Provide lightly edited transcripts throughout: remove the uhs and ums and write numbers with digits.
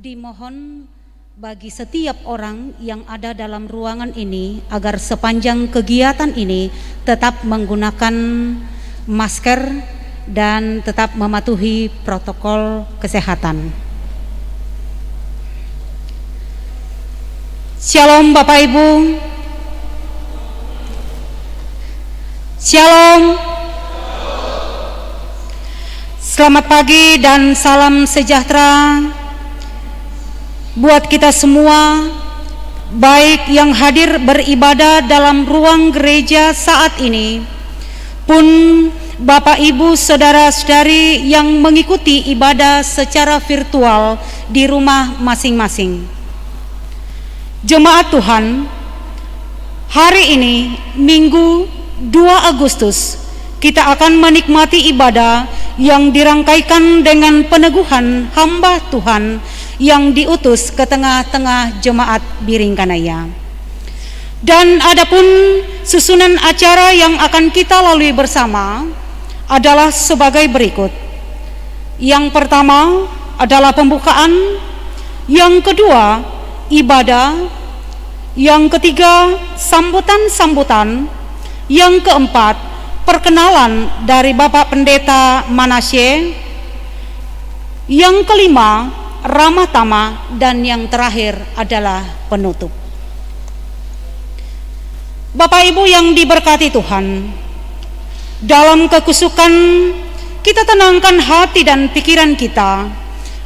Dimohon bagi setiap orang yang ada dalam ruangan ini agar sepanjang kegiatan ini tetap menggunakan masker dan tetap mematuhi protokol kesehatan. Shalom Bapak Ibu. Shalom. Selamat pagi dan salam sejahtera buat kita semua, baik yang hadir beribadah dalam ruang gereja saat ini, pun Bapak Ibu saudara-saudari yang mengikuti ibadah secara virtual di rumah masing-masing. Jemaat Tuhan, hari ini Minggu 2 Agustus kita akan menikmati ibadah yang dirangkaikan dengan peneguhan hamba Tuhan yang diutus ke tengah-tengah jemaat Biringkanaya. Dan adapun susunan acara yang akan kita lalui bersama adalah sebagai berikut. Yang pertama adalah pembukaan, yang kedua ibadah, yang ketiga sambutan-sambutan, yang keempat perkenalan dari Bapak Pendeta Manasye, yang kelima ramah tamah, dan yang terakhir adalah penutup. Bapak Ibu yang diberkati Tuhan, dalam kekusukan kita tenangkan hati dan pikiran kita,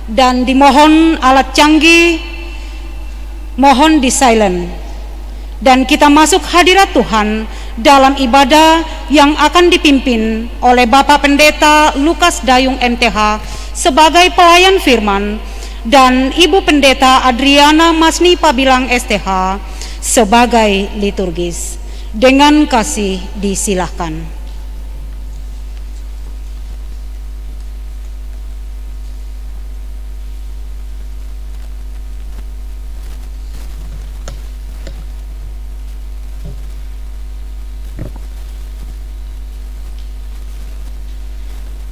dan dimohon alat canggih mohon di silent, dan kita masuk hadirat Tuhan dalam ibadah yang akan dipimpin oleh Bapak Pendeta Lukas Dayung MTH sebagai pelayan firman, dan Ibu Pendeta Adriana Masni Pabilang STH sebagai liturgis. Dengan kasih disilahkan.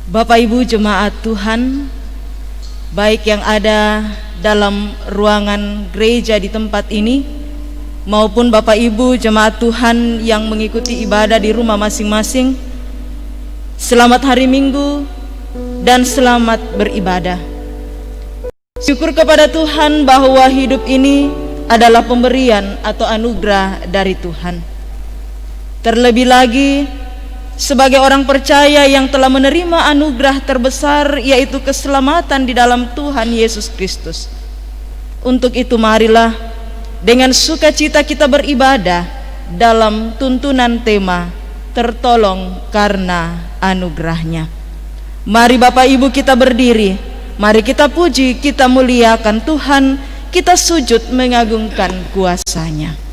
Bapak Ibu jemaat Tuhan, baik yang ada dalam ruangan gereja di tempat ini maupun Bapak Ibu jemaat Tuhan yang mengikuti ibadah di rumah masing-masing, selamat hari Minggu dan selamat beribadah. Syukur kepada Tuhan bahwa hidup ini adalah pemberian atau anugerah dari Tuhan. Terlebih lagi sebagai orang percaya yang telah menerima anugerah terbesar, yaitu keselamatan di dalam Tuhan Yesus Kristus. Untuk itu marilah dengan sukacita kita beribadah dalam tuntunan tema tertolong karena anugerahnya. Mari Bapak Ibu kita berdiri, mari kita puji, kita muliakan Tuhan, kita sujud mengagungkan kuasa-Nya.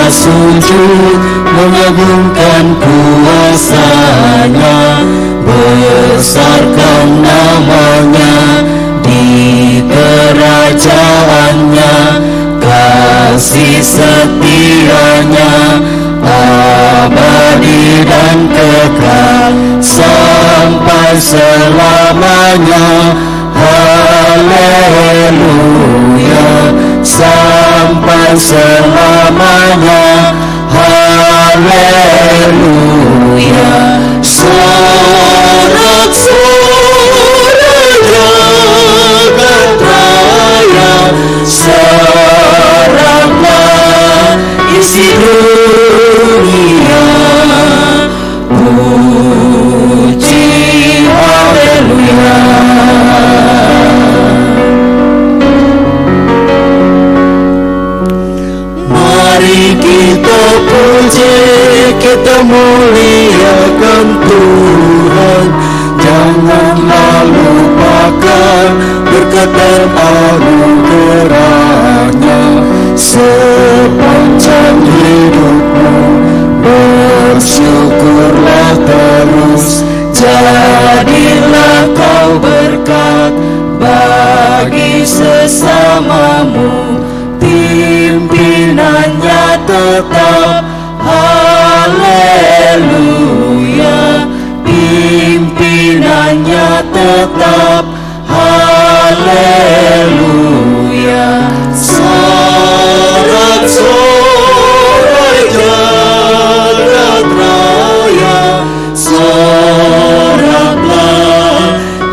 Sujud mengagungkan kuasa-Nya, besarkan namanya di kerajaan-Nya, kasih setia-Nya abadi dan kekal sampai selamanya. Haleluya, sampai selamanya. Haleluya, sorak-soraknya jagat raya, seranglah isi dunia, puji haleluya. Mari kita puji, kita muliakan Tuhan, janganlah lupakan berkat tetap anugerahnya sepanjang hidupmu. Bersyukurlah terus, jadilah kau berkat bagi sesamamu. Pimpinannya tetap haleluya, pimpinannya tetap haleluya. Sorak-sorai jagat raya, soraklah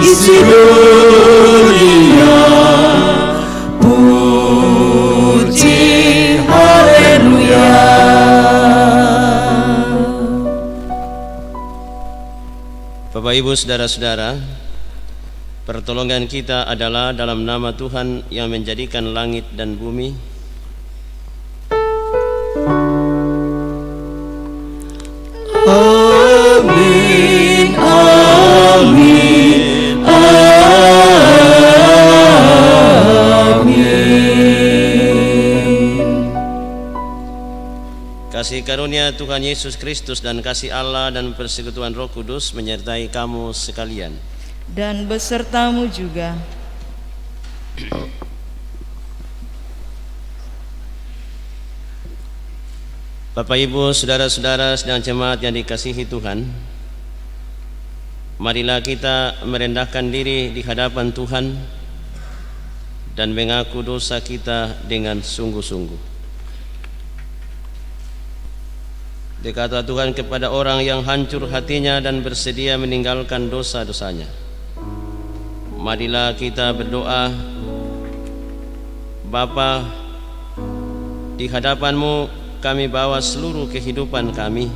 isi dunia, puji haleluya. Bapak, Ibu, saudara-saudara, pertolongan kita adalah dalam nama Tuhan yang menjadikan langit dan bumi. Amin, amin, amin. Kasih karunia Tuhan Yesus Kristus dan kasih Allah dan persekutuan Roh Kudus menyertai kamu sekalian. Dan besertamu juga. Bapak, Ibu, saudara-saudara sedang jemaat yang dikasihi Tuhan, marilah kita merendahkan diri di hadapan Tuhan dan mengaku dosa kita dengan sungguh-sungguh. Berkata Tuhan kepada orang yang hancur hatinya dan bersedia meninggalkan dosa-dosanya, marilah kita berdoa. Bapa, di hadapan-Mu kami bawa seluruh kehidupan kami,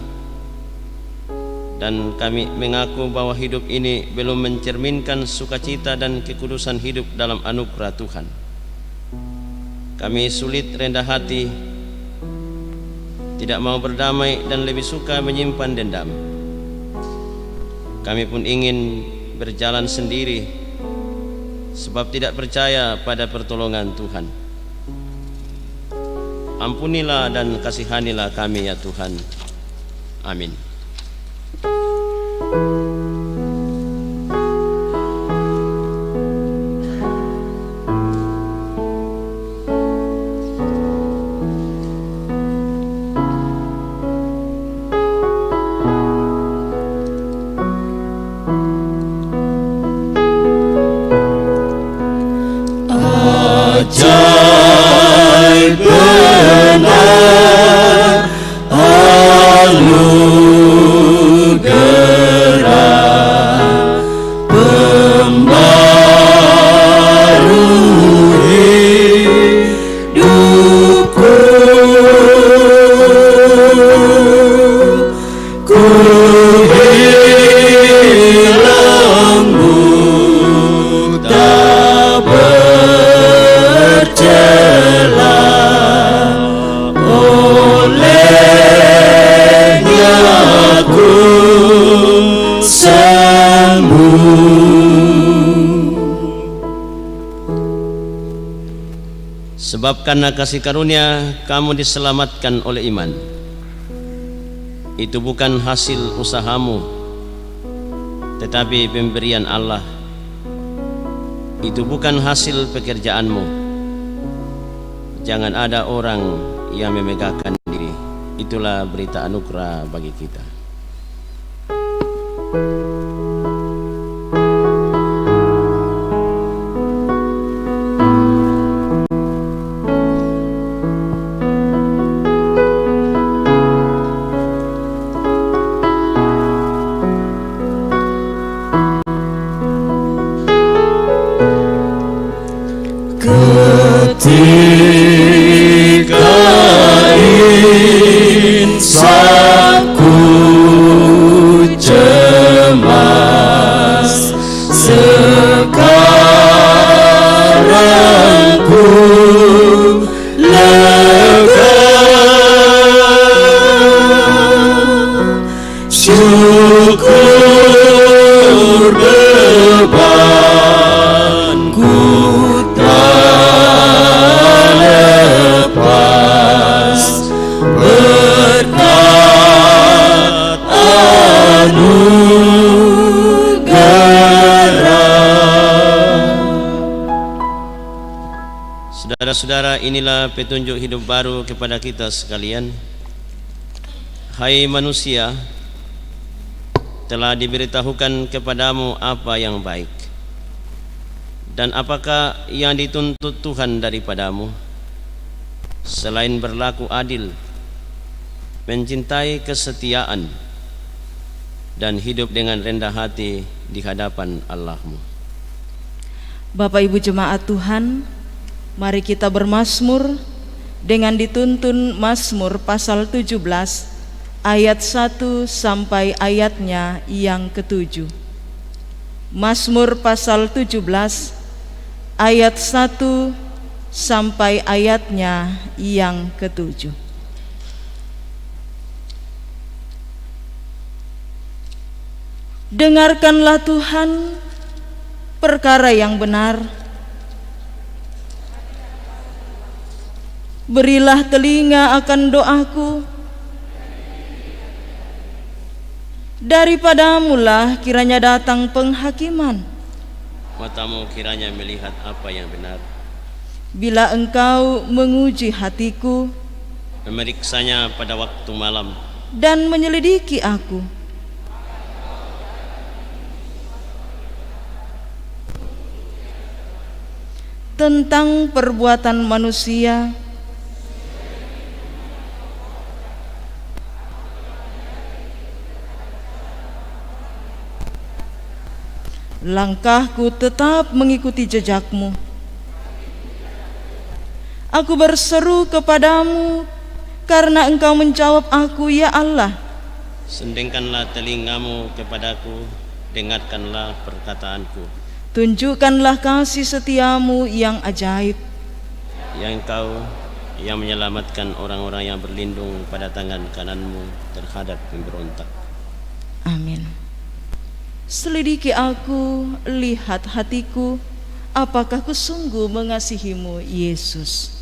dan kami mengaku bahwa hidup ini belum mencerminkan sukacita dan kekudusan hidup dalam anugerah Tuhan. Kami sulit rendah hati, tidak mau berdamai dan lebih suka menyimpan dendam. Kami pun ingin berjalan sendiri sebab tidak percaya pada pertolongan Tuhan. Ampunilah dan kasihanilah kami ya Tuhan. Amin. Ajaib benar anugerah pembarui hidupku, ku hilangmu tak bercela, olehnya aku sembuh. Sebab karena kasih karunia kamu diselamatkan oleh iman. Itu bukan hasil usahamu, tetapi pemberian Allah. Itu bukan hasil pekerjaanmu. Jangan ada orang yang memegahkan diri. Itulah berita anugerah bagi kita. Ketika insafku cema saudara, inilah petunjuk hidup baru kepada kita sekalian. Hai manusia, telah diberitahukan kepadamu apa yang baik dan apakah yang dituntut Tuhan daripadamu, selain berlaku adil, mencintai kesetiaan, dan hidup dengan rendah hati di hadapan Allahmu. Bapak Ibu jemaat Tuhan, mari kita bermazmur dengan dituntun Mazmur pasal 17 ayat 1 sampai ayatnya yang ke-7. Mazmur pasal 17 ayat 1 sampai ayatnya yang ke-7. Dengarkanlah Tuhan perkara yang benar, berilah telinga akan doaku. Daripadamulah kiranya datang penghakiman, Matamu kiranya melihat apa yang benar, bila engkau menguji hatiku memeriksanya pada waktu malam, dan menyelidiki aku. Tentang perbuatan manusia, langkahku tetap mengikuti jejakmu. Aku berseru kepadamu karena engkau menjawab aku, ya Allah. Sendengkanlah telingamu kepadaku, dengarkanlah perkataanku. Tunjukkanlah kasih setiamu yang ajaib, Ya Engkau yang menyelamatkan orang-orang yang berlindung pada tangan kananmu terhadap pemberontak. Amin. Selidiki aku, lihat hatiku, apakah ku sungguh mengasihimu, Yesus.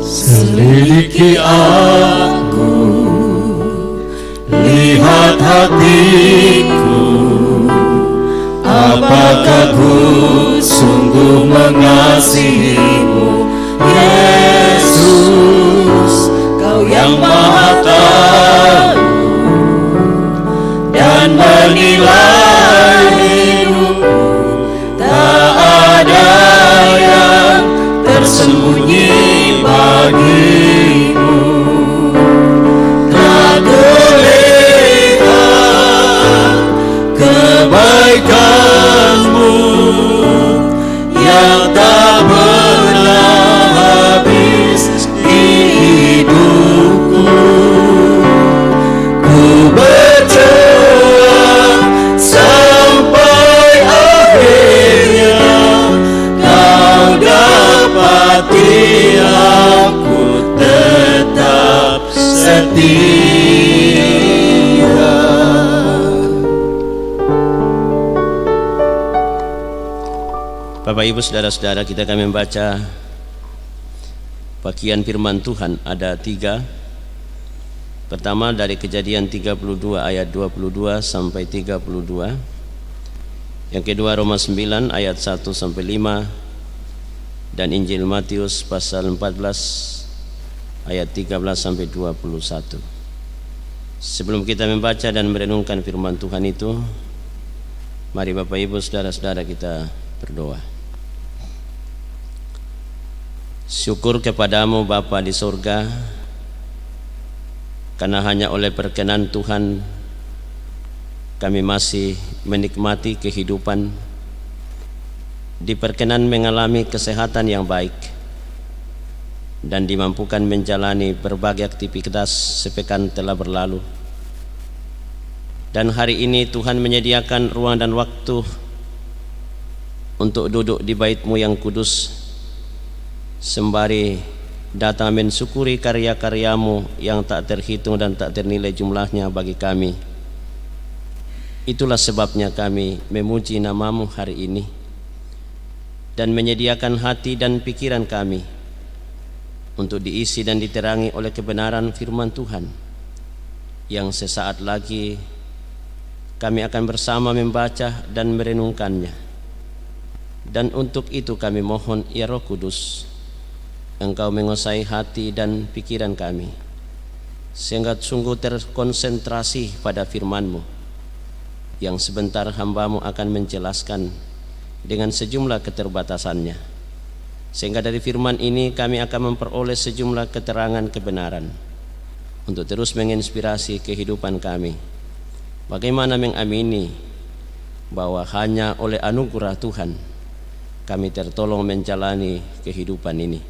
Selidiki aku, lihat hatiku, apakah ku sungguh mengasihimu, Yesus. Kau yang Maha Tahu dan menilai hidupku, tak ada yang tersembunyi bagimu. Tak terlihat kebaikanmu yang tak pernah habis di hidupku. Ku berjuang sampai akhirnya kau dapati aku tetap setia. Bapak Ibu saudara-saudara, kita akan membaca bagian firman Tuhan. Ada 3. Pertama dari Kejadian 32 ayat 22 sampai 32. Yang kedua Roma 9 ayat 1 sampai 5. Dan Injil Matius pasal 14 ayat 13 sampai 21. Sebelum kita membaca dan merenungkan firman Tuhan itu, mari Bapak Ibu saudara-saudara kita berdoa. Syukur kepadamu Bapa di surga, karena hanya oleh perkenan Tuhan kami masih menikmati kehidupan, diperkenan mengalami kesehatan yang baik, dan dimampukan menjalani berbagai aktivitas sepekan telah berlalu. Dan hari ini Tuhan menyediakan ruang dan waktu untuk duduk di bait-Mu yang kudus, sembari datang mensyukuri karya-karya-Mu yang tak terhitung dan tak ternilai jumlahnya bagi kami. Itulah sebabnya kami memuji nama-Mu hari ini. dan menyediakan hati dan pikiran kami untuk diisi dan diterangi oleh kebenaran firman Tuhan yang sesaat lagi kami akan bersama membaca dan merenungkannya. Dan untuk itu kami mohon, ya Roh Kudus, Engkau menguasai hati dan pikiran kami, sehingga sungguh terkonsentrasi pada firman-Mu yang sebentar hamba-Mu akan menjelaskan dengan sejumlah keterbatasannya, sehingga dari firman ini kami akan memperoleh sejumlah keterangan kebenaran untuk terus menginspirasi kehidupan kami. Bagaimana mengamini bahwa hanya oleh anugerah Tuhan kami tertolong menjalani kehidupan ini.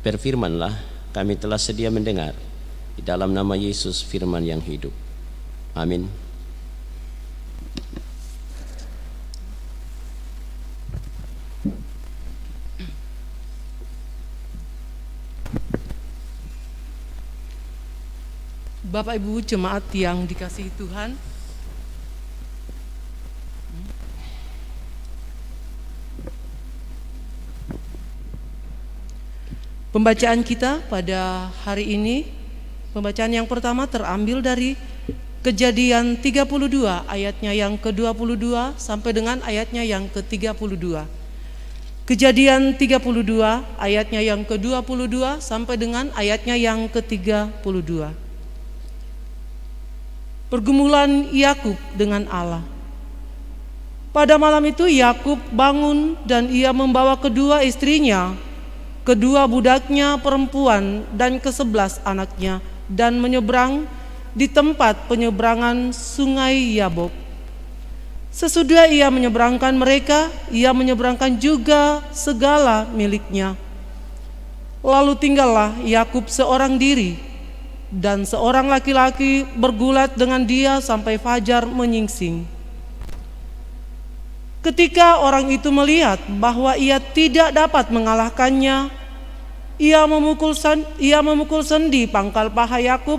Berfirmanlah, kami telah sedia mendengar. Di dalam nama Yesus, firman yang hidup. Amin. Bapak Ibu jemaat yang dikasihi Tuhan, pembacaan kita pada hari ini, pembacaan yang pertama terambil dari Kejadian 32 ayatnya yang ke-22 sampai dengan ayatnya yang ke-32. Kejadian 32 ayatnya yang ke-22 sampai dengan ayatnya yang ke-32. Pergumulan Yakub dengan Allah. Pada malam itu Yakub bangun dan ia membawa kedua istrinya, kedua budaknya perempuan dan ke-11 anaknya, dan menyeberang di tempat penyeberangan sungai Yabok. Sesudah ia menyeberangkan mereka, ia menyeberangkan juga segala miliknya. Lalu tinggallah Yakub seorang diri, dan seorang laki-laki bergulat dengan dia sampai fajar menyingsing. Ketika orang itu melihat bahwa ia tidak dapat mengalahkannya, ia memukul sendi pangkal paha Yakub,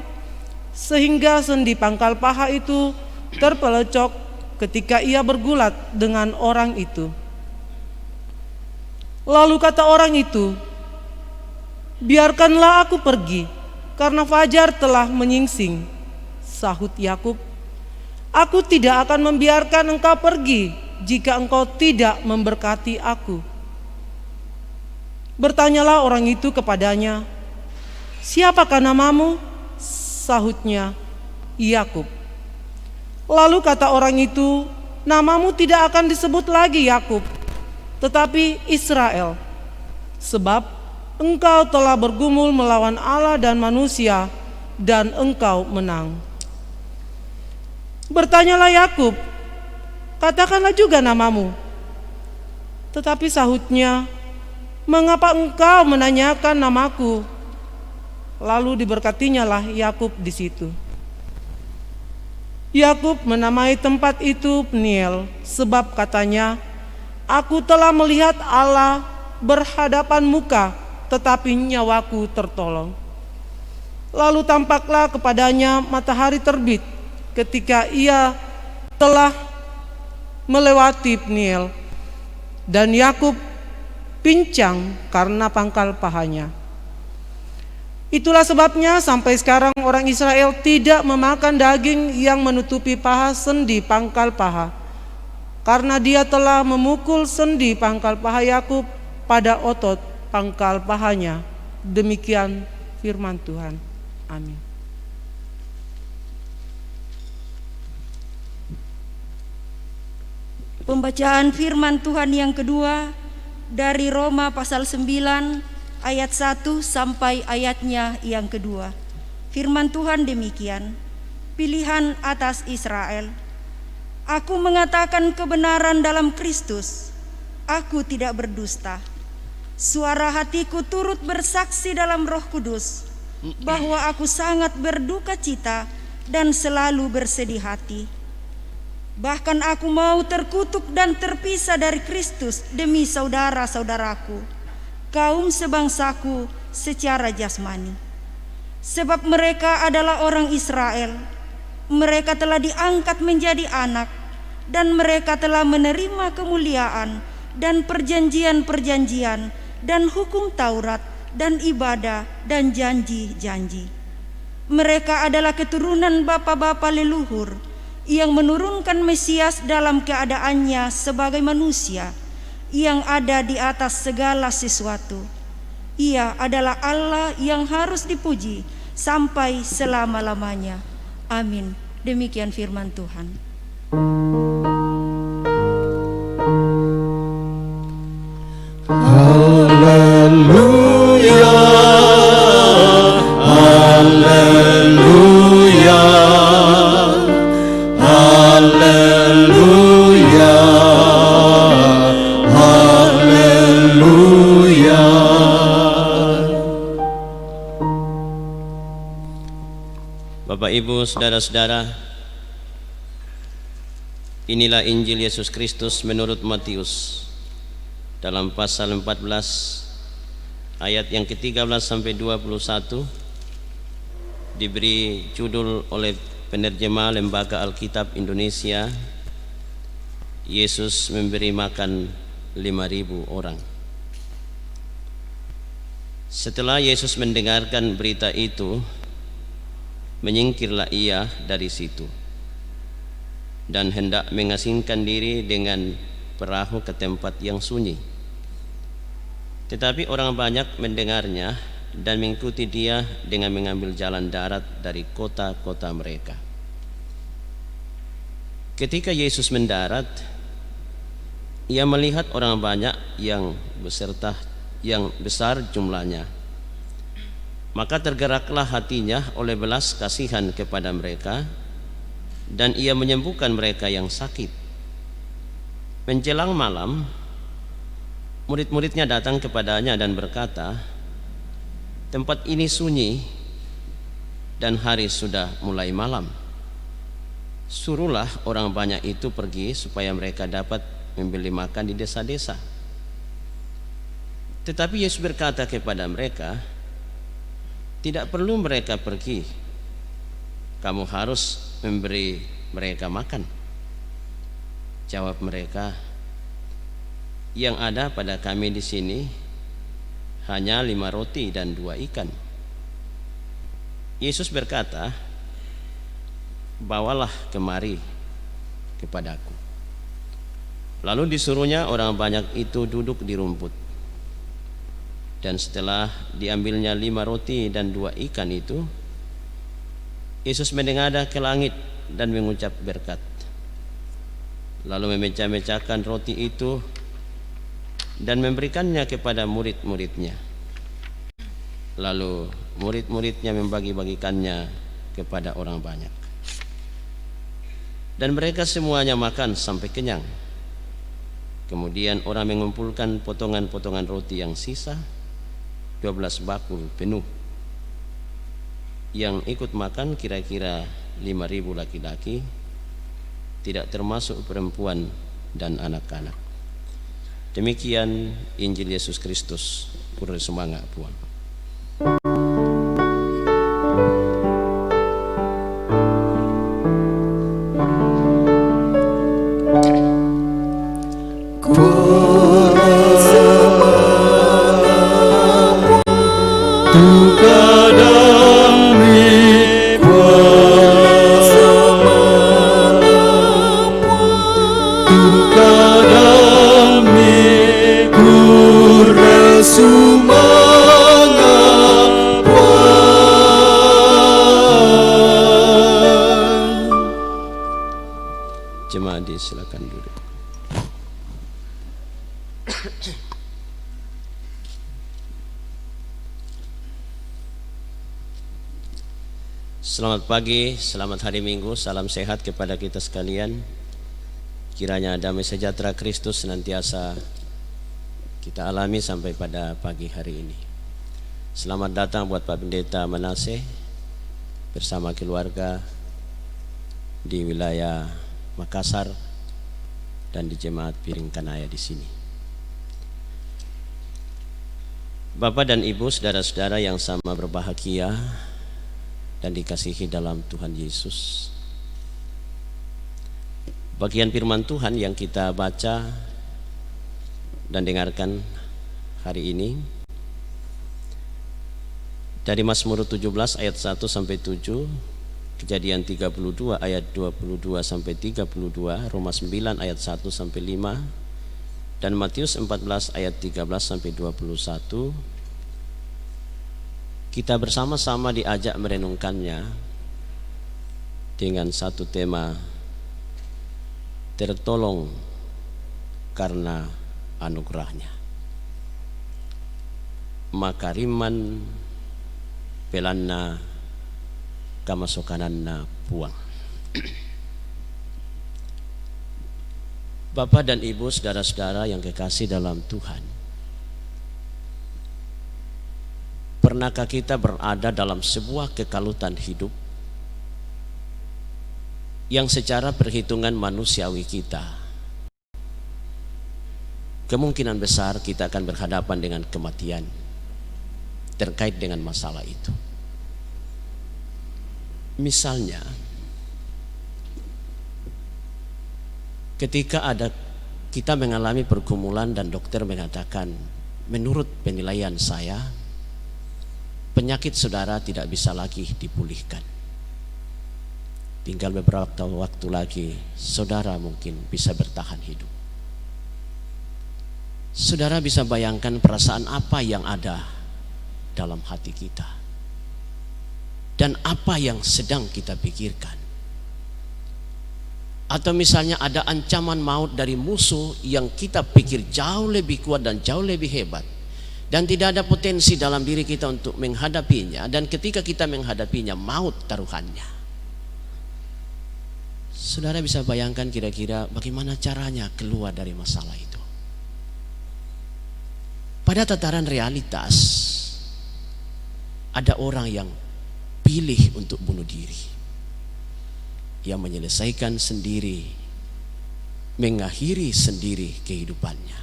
sehingga sendi pangkal paha itu terpelecok ketika ia bergulat dengan orang itu. Lalu kata orang itu, "Biarkanlah aku pergi, karena fajar telah menyingsing." Sahut Yakub, "Aku tidak akan membiarkan engkau pergi jika engkau tidak memberkati aku." Bertanyalah orang itu kepadanya, "Siapakah namamu?" Sahutnya, "Yakub." Lalu kata orang itu, "Namamu tidak akan disebut lagi Yakub, tetapi Israel, sebab engkau telah bergumul melawan Allah dan manusia, dan engkau menang." Bertanyalah Yakub, "Katakanlah juga namamu." Tetapi sahutnya, "Mengapa engkau menanyakan namaku?" Lalu diberkatinya lah Yakub di situ. Yakub menamai tempat itu Peniel, sebab katanya, "Aku telah melihat Allah berhadapan muka, tetapi nyawaku tertolong." Lalu tampaklah kepadanya matahari terbit ketika ia telah melewati Peniel, dan Yakub pincang karena pangkal pahanya. Itulah sebabnya sampai sekarang orang Israel tidak memakan daging yang menutupi paha sendi pangkal paha, karena dia telah memukul sendi pangkal paha Yakub pada otot pangkal pahanya. Demikian firman Tuhan. Amin. Pembacaan firman Tuhan yang kedua dari Roma pasal 9 ayat 1 sampai ayatnya yang kedua. Firman Tuhan demikian, "Pilihan atas Israel. Aku mengatakan kebenaran dalam Kristus. Aku tidak berdusta. Suara hatiku turut bersaksi dalam Roh Kudus bahwa aku sangat berduka cita dan selalu bersedih hati. Bahkan aku mau terkutuk dan terpisah dari Kristus demi saudara-saudaraku, kaum sebangsaku secara jasmani. Sebab mereka adalah orang Israel, mereka telah diangkat menjadi anak, dan mereka telah menerima kemuliaan dan perjanjian-perjanjian dan hukum Taurat dan ibadah dan janji-janji. Mereka adalah keturunan bapa-bapa leluhur yang menurunkan Mesias dalam keadaannya sebagai manusia yang ada di atas segala sesuatu. Ia adalah Allah yang harus dipuji sampai selama-lamanya. Amin. Demikian firman Tuhan. Haleluya, haleluya, haleluya, haleluya. Bapak, Ibu, saudara-saudara, inilah Injil Yesus Kristus menurut Matius dalam pasal 14 ayat yang ke-13 sampai 21, diberi judul oleh penerjemah Lembaga Alkitab Indonesia, Yesus memberi makan 5.000 orang. Setelah Yesus mendengarkan berita itu, menyingkirlah ia dari situ dan hendak mengasingkan diri dengan perahu ke tempat yang sunyi. Tetapi orang banyak mendengarnya dan mengikuti dia dengan mengambil jalan darat dari kota-kota mereka. Ketika Yesus mendarat, ia melihat orang banyak yang besar jumlahnya. Maka tergeraklah hatinya oleh belas kasihan kepada mereka, dan ia menyembuhkan mereka yang sakit. Menjelang malam, murid-muridnya datang kepadanya dan berkata, "Tempat ini sunyi dan hari sudah mulai malam. Suruhlah orang banyak itu pergi supaya mereka dapat membeli makan di desa-desa." Tetapi Yesus berkata kepada mereka, "Tidak perlu mereka pergi. Kamu harus memberi mereka makan." Jawab mereka, "Yang ada pada kami di sini hanya 5 roti dan 2 ikan." Yesus berkata, "Bawalah kemari kepadaku." Lalu disuruhnya orang banyak itu duduk di rumput. Dan setelah diambilnya 5 roti dan 2 ikan itu, Yesus menengadah ke langit dan mengucap berkat. Lalu memecah-mecahkan roti itu dan memberikannya kepada murid-muridnya. Lalu murid-muridnya membagi-bagikannya kepada orang banyak. Dan mereka semuanya makan sampai kenyang. Kemudian orang mengumpulkan potongan-potongan roti yang sisa, 12 bakul penuh. Yang ikut makan kira-kira 5.000 laki-laki, tidak termasuk perempuan dan anak-anak. Demikian Injil Yesus Kristus. Pura semangat Puan. Jemaat silakan duduk. Selamat pagi, selamat hari Minggu, salam sehat kepada kita sekalian. Kiranya damai sejahtera Kristus senantiasa kita alami sampai pada pagi hari ini. Selamat datang buat Pak Pendeta Manase bersama keluarga di wilayah Makassar dan di Jemaat Piring Kanaya di sini. Bapak dan Ibu, saudara-saudara yang sama berbahagia dan dikasihi dalam Tuhan Yesus. Bagian firman Tuhan yang kita baca dan dengarkan hari ini dari Mazmur 17 ayat 1 sampai 7, Kejadian 32 ayat 22 sampai 32, Roma 9 ayat 1 sampai 5, dan Matius 14 ayat 13 sampai 21. Kita bersama-sama diajak merenungkannya dengan satu tema, tertolong karena anugerahnya. Makariman pelanna kamasokananna puang. Bapak dan Ibu, saudara-saudara yang kekasih dalam Tuhan, pernahkah kita berada dalam sebuah kekalutan hidup yang secara perhitungan manusiawi kita, kemungkinan besar kita akan berhadapan dengan kematian terkait dengan masalah itu. Misalnya, ketika kita mengalami pergumulan dan dokter mengatakan, menurut penilaian saya, penyakit saudara tidak bisa lagi dipulihkan. Tinggal beberapa waktu lagi saudara mungkin bisa bertahan hidup. Saudara bisa bayangkan perasaan apa yang ada dalam hati kita dan apa yang sedang kita pikirkan. Atau misalnya ada ancaman maut dari musuh yang kita pikir jauh lebih kuat dan jauh lebih hebat, dan tidak ada potensi dalam diri kita untuk menghadapinya, dan ketika kita menghadapinya maut taruhannya. Saudara bisa bayangkan kira-kira bagaimana caranya keluar dari masalah itu. Pada tataran realitas, ada orang yang pilih untuk bunuh diri, yang menyelesaikan sendiri, mengakhiri sendiri kehidupannya.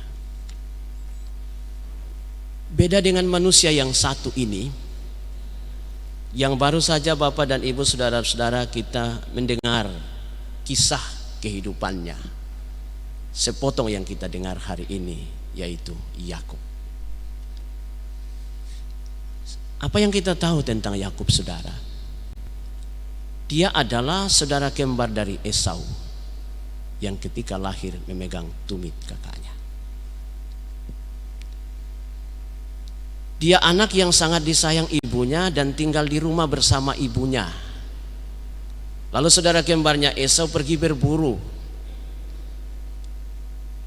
Beda dengan manusia yang satu ini, yang baru saja Bapak dan Ibu, saudara-saudara kita mendengar kisah kehidupannya, sepotong yang kita dengar hari ini, yaitu Yakub. Apa yang kita tahu tentang Yakub, saudara? Dia adalah saudara kembar dari Esau yang ketika lahir memegang tumit kakaknya. Dia anak yang sangat disayang ibunya dan tinggal di rumah bersama ibunya. Lalu saudara kembarnya Esau pergi berburu.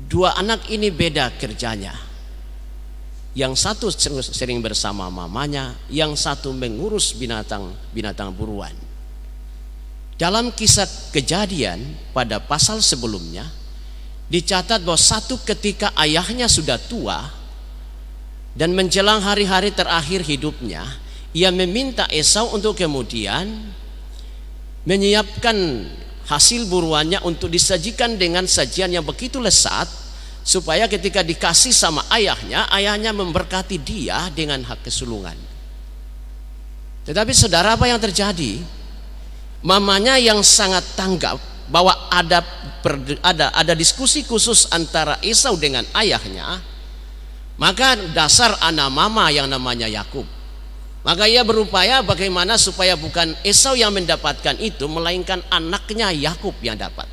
Dua anak ini beda kerjanya. Yang satu sering bersama mamanya, yang satu mengurus binatang buruan. Dalam kisah Kejadian pada pasal sebelumnya dicatat bahwa satu ketika ayahnya sudah tua dan menjelang hari-hari terakhir hidupnya, ia meminta Esau untuk kemudian menyiapkan hasil buruannya untuk disajikan dengan sajian yang begitu lezat, supaya ketika dikasih sama ayahnya memberkati dia dengan hak kesulungan. Tetapi saudara, apa yang terjadi? Mamanya yang sangat tanggap bahwa ada diskusi khusus antara Esau dengan ayahnya, maka dasar anak mama yang namanya Yakub. Maka ia berupaya bagaimana supaya bukan Esau yang mendapatkan itu, melainkan anaknya Yakub yang dapat.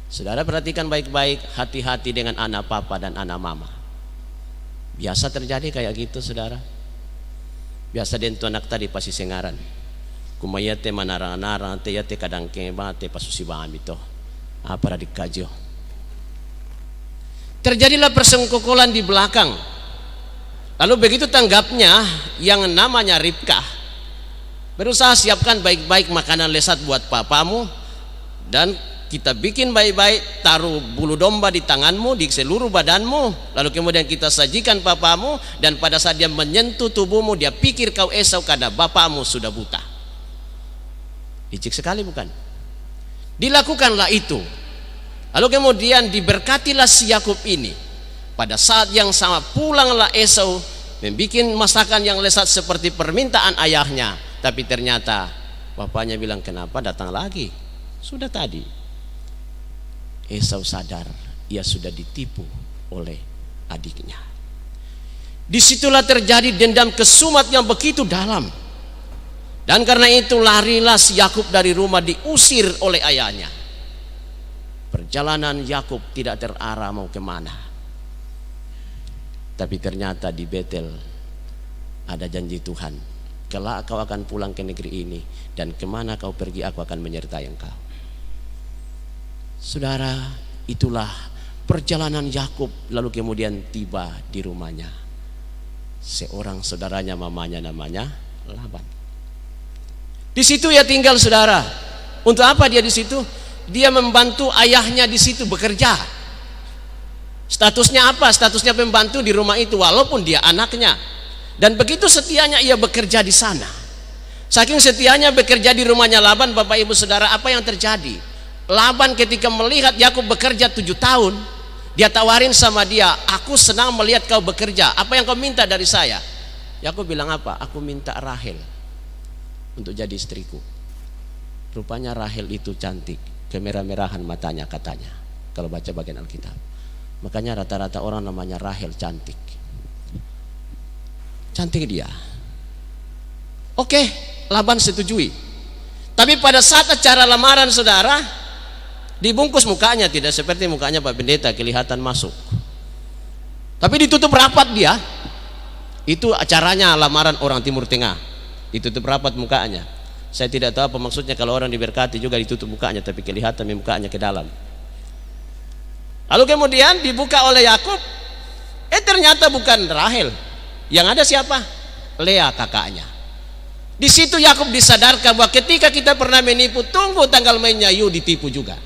Saudara perhatikan baik-baik, hati-hati dengan anak papa dan anak mama. Biasa terjadi kayak gitu, saudara. Biasa dentu anak tadi pasti sengaran. Kumayate manarang-narang te yate kadang keba te pasusi bami to. Apa dikajo. Terjadilah persengkokolan di belakang. Lalu begitu tanggapnya yang namanya Ribkah, berusaha siapkan baik-baik makanan lezat buat papamu, dan kita bikin baik-baik, taruh bulu domba di tanganmu, di seluruh badanmu, lalu kemudian kita sajikan papamu, dan pada saat dia menyentuh tubuhmu, dia pikir kau Esau karena bapamu sudah buta. Licik sekali bukan? Dilakukanlah itu. Lalu kemudian diberkatilah si Yakub ini. Pada saat yang sama pulanglah Esau membuat masakan yang lezat seperti permintaan ayahnya, tapi ternyata bapaknya bilang, kenapa datang lagi? Sudah tadi. Esau sadar ia sudah ditipu oleh adiknya. Disitulah terjadi dendam kesumat yang begitu dalam. Dan karena itu larilah si Yakub dari rumah, diusir oleh ayahnya. Perjalanan Yakub tidak terarah mau kemana. Tapi ternyata di Betel ada janji Tuhan, kelak kau akan pulang ke negeri ini, dan kemana kau pergi aku akan menyertai engkau. Saudara, itulah perjalanan Yakub. Lalu kemudian tiba di rumahnya seorang saudaranya, mamanya namanya Laban. Di situ ia tinggal, saudara. Untuk apa dia di situ? Dia membantu ayahnya di situ bekerja. Statusnya apa? Statusnya pembantu di rumah itu, walaupun dia anaknya. Dan begitu setianya ia bekerja di sana. Saking setianya bekerja di rumahnya Laban, Bapak Ibu Saudara, apa yang terjadi? Laban ketika melihat Yakub bekerja 7 tahun, dia tawarin sama dia, aku senang melihat kau bekerja, apa yang kau minta dari saya? Yakub bilang apa? Aku minta Rahel untuk jadi istriku. Rupanya Rahel itu cantik, kemerah-merahan matanya katanya, kalau baca bagian Alkitab. Makanya rata-rata orang namanya Rahel cantik. Cantik dia. Oke, Laban setujui. Tapi pada saat acara lamaran, saudara, dibungkus mukanya, tidak seperti mukanya Pak Pendeta kelihatan masuk. Tapi ditutup rapat dia. Itu acaranya lamaran orang Timur Tengah. Ditutup rapat mukanya. Saya tidak tahu apa maksudnya kalau orang diberkati juga ditutup mukanya, tapi kelihatan mukanya ke dalam. Lalu kemudian dibuka oleh Yakub. Ternyata bukan Rahel. Yang ada siapa? Lea, kakaknya. Di situ Yakub disadarkan bahwa ketika kita pernah menipu, tunggu tanggal mainnya, yuk ditipu juga.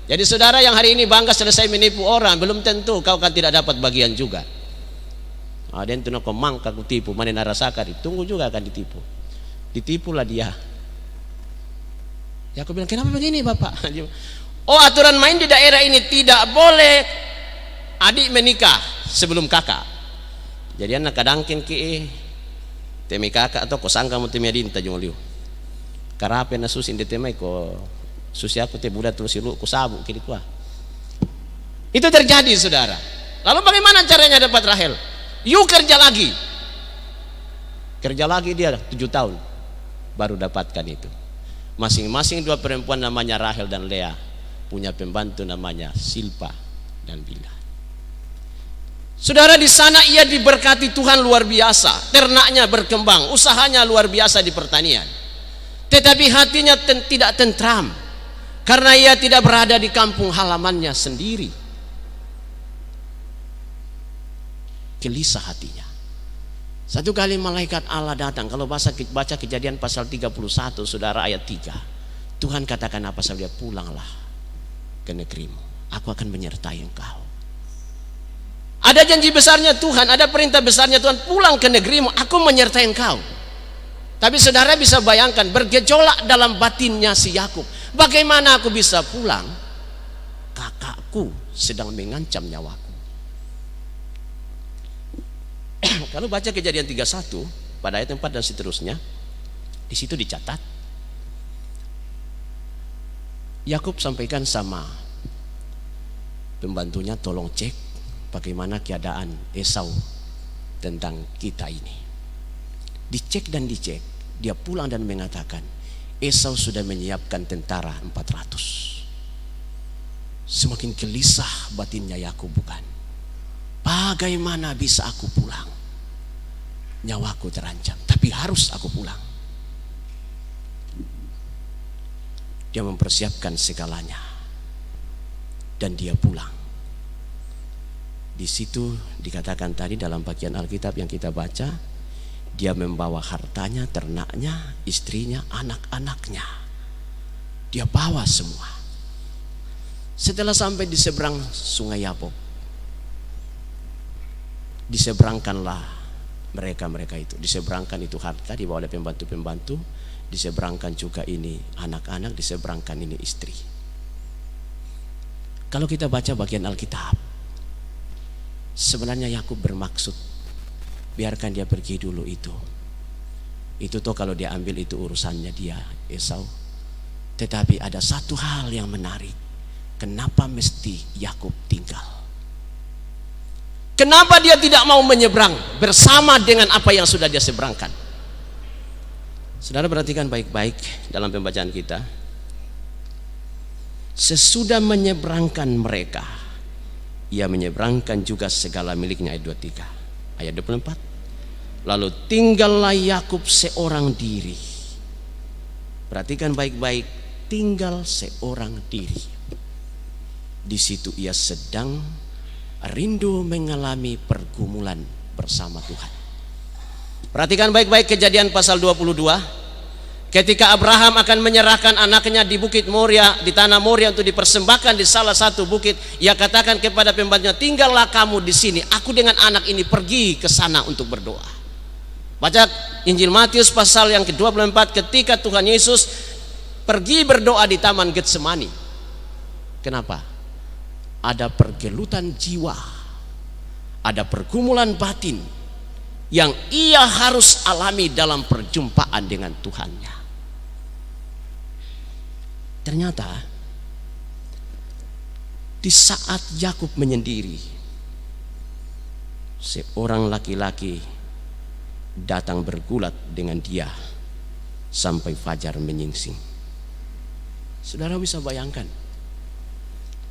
Jadi saudara yang hari ini bangga selesai menipu orang, belum tentu kau akan tidak dapat bagian juga. Dan itu kau mangka ku tipu, mana narasakari, tunggu juga akan ditipu. Ditipulah dia. Yakub bilang, kenapa begini Bapak? Oh, aturan main di daerah ini tidak boleh adik menikah sebelum kakak. Jadi anak kadangkin ki temi kakak atau ko sangka mo temi adinta jong liu. Karape na susin de temai ko susi aku te budak terus lu ku sabu kiri kuah. Itu terjadi, saudara. Lalu bagaimana caranya dapat Rahel? Yuk kerja lagi. Kerja lagi dia 7 tahun baru dapatkan itu. Masing-masing 2 perempuan namanya Rahel dan Lea punya pembantu namanya Silpa dan Bilha. Saudara, di sana ia diberkati Tuhan luar biasa, ternaknya berkembang, usahanya luar biasa di pertanian. Tetapi hatinya tidak tentram karena ia tidak berada di kampung halamannya sendiri. Gelisah hatinya. Satu kali malaikat Allah datang. Kalau baca Kejadian pasal 31 saudara ayat 3, Tuhan katakan apa sama dia? Pulanglah ke negerimu, aku akan menyertai engkau. Ada janji besarnya Tuhan, ada perintah besarnya Tuhan, pulang ke negerimu, aku menyertai engkau. Tapi saudara bisa bayangkan, bergejolak dalam batinnya si Yakub. Bagaimana aku bisa pulang? Kakakku sedang mengancam nyawaku. Kalau baca Kejadian 31 pada ayat 4 dan seterusnya, di situ dicatat Yakub sampaikan sama pembantunya, tolong cek bagaimana keadaan Esau tentang kita ini. Dicek dan dicek, dia pulang dan mengatakan Esau sudah menyiapkan tentara 400. Semakin gelisah batinnya Yakub, bukan? Bagaimana bisa aku pulang? Nyawaku terancam, tapi harus aku pulang. Dia mempersiapkan segalanya dan dia pulang. Di situ dikatakan tadi dalam bagian Alkitab yang kita baca, dia membawa hartanya, ternaknya, istrinya, anak-anaknya. Dia bawa semua. Setelah sampai di seberang Sungai Yabok, diseberangkanlah mereka itu. Diseberangkan itu harta, dibawa oleh pembantu-pembantu. Diseberangkan juga ini anak-anak, diseberangkan ini istri. Kalau kita baca bagian Alkitab, sebenarnya Yakub bermaksud biarkan dia pergi dulu itu. Itu toh kalau dia ambil itu urusannya dia Esau. Tetapi ada satu hal yang menarik. Kenapa mesti Yakub tinggal? Kenapa dia tidak mau menyeberang bersama dengan apa yang sudah dia seberangkan? Saudara perhatikan baik-baik dalam pembacaan kita. Sesudah menyeberangkan mereka, ia menyeberangkan juga segala miliknya, ayat 23. Ayat 24. Lalu tinggallah Yakub seorang diri. Perhatikan baik-baik, tinggal seorang diri. Di situ ia sedang rindu mengalami pergumulan bersama Tuhan. Perhatikan baik-baik Kejadian pasal 22. Ketika Abraham akan menyerahkan anaknya di bukit Moria, di tanah Moria untuk dipersembahkan di salah satu bukit, ia katakan kepada pembantunya, tinggallah kamu di sini, aku dengan anak ini pergi ke sana untuk berdoa. Baca Injil Matius pasal yang ke-24, ketika Tuhan Yesus pergi berdoa di Taman Getsemani. Kenapa? Ada pergelutan jiwa, ada pergumulan batin yang ia harus alami dalam perjumpaan dengan Tuhannya. Ternyata di saat Yakub menyendiri, seorang laki-laki datang bergulat dengan dia sampai fajar menyingsing. Saudara bisa bayangkan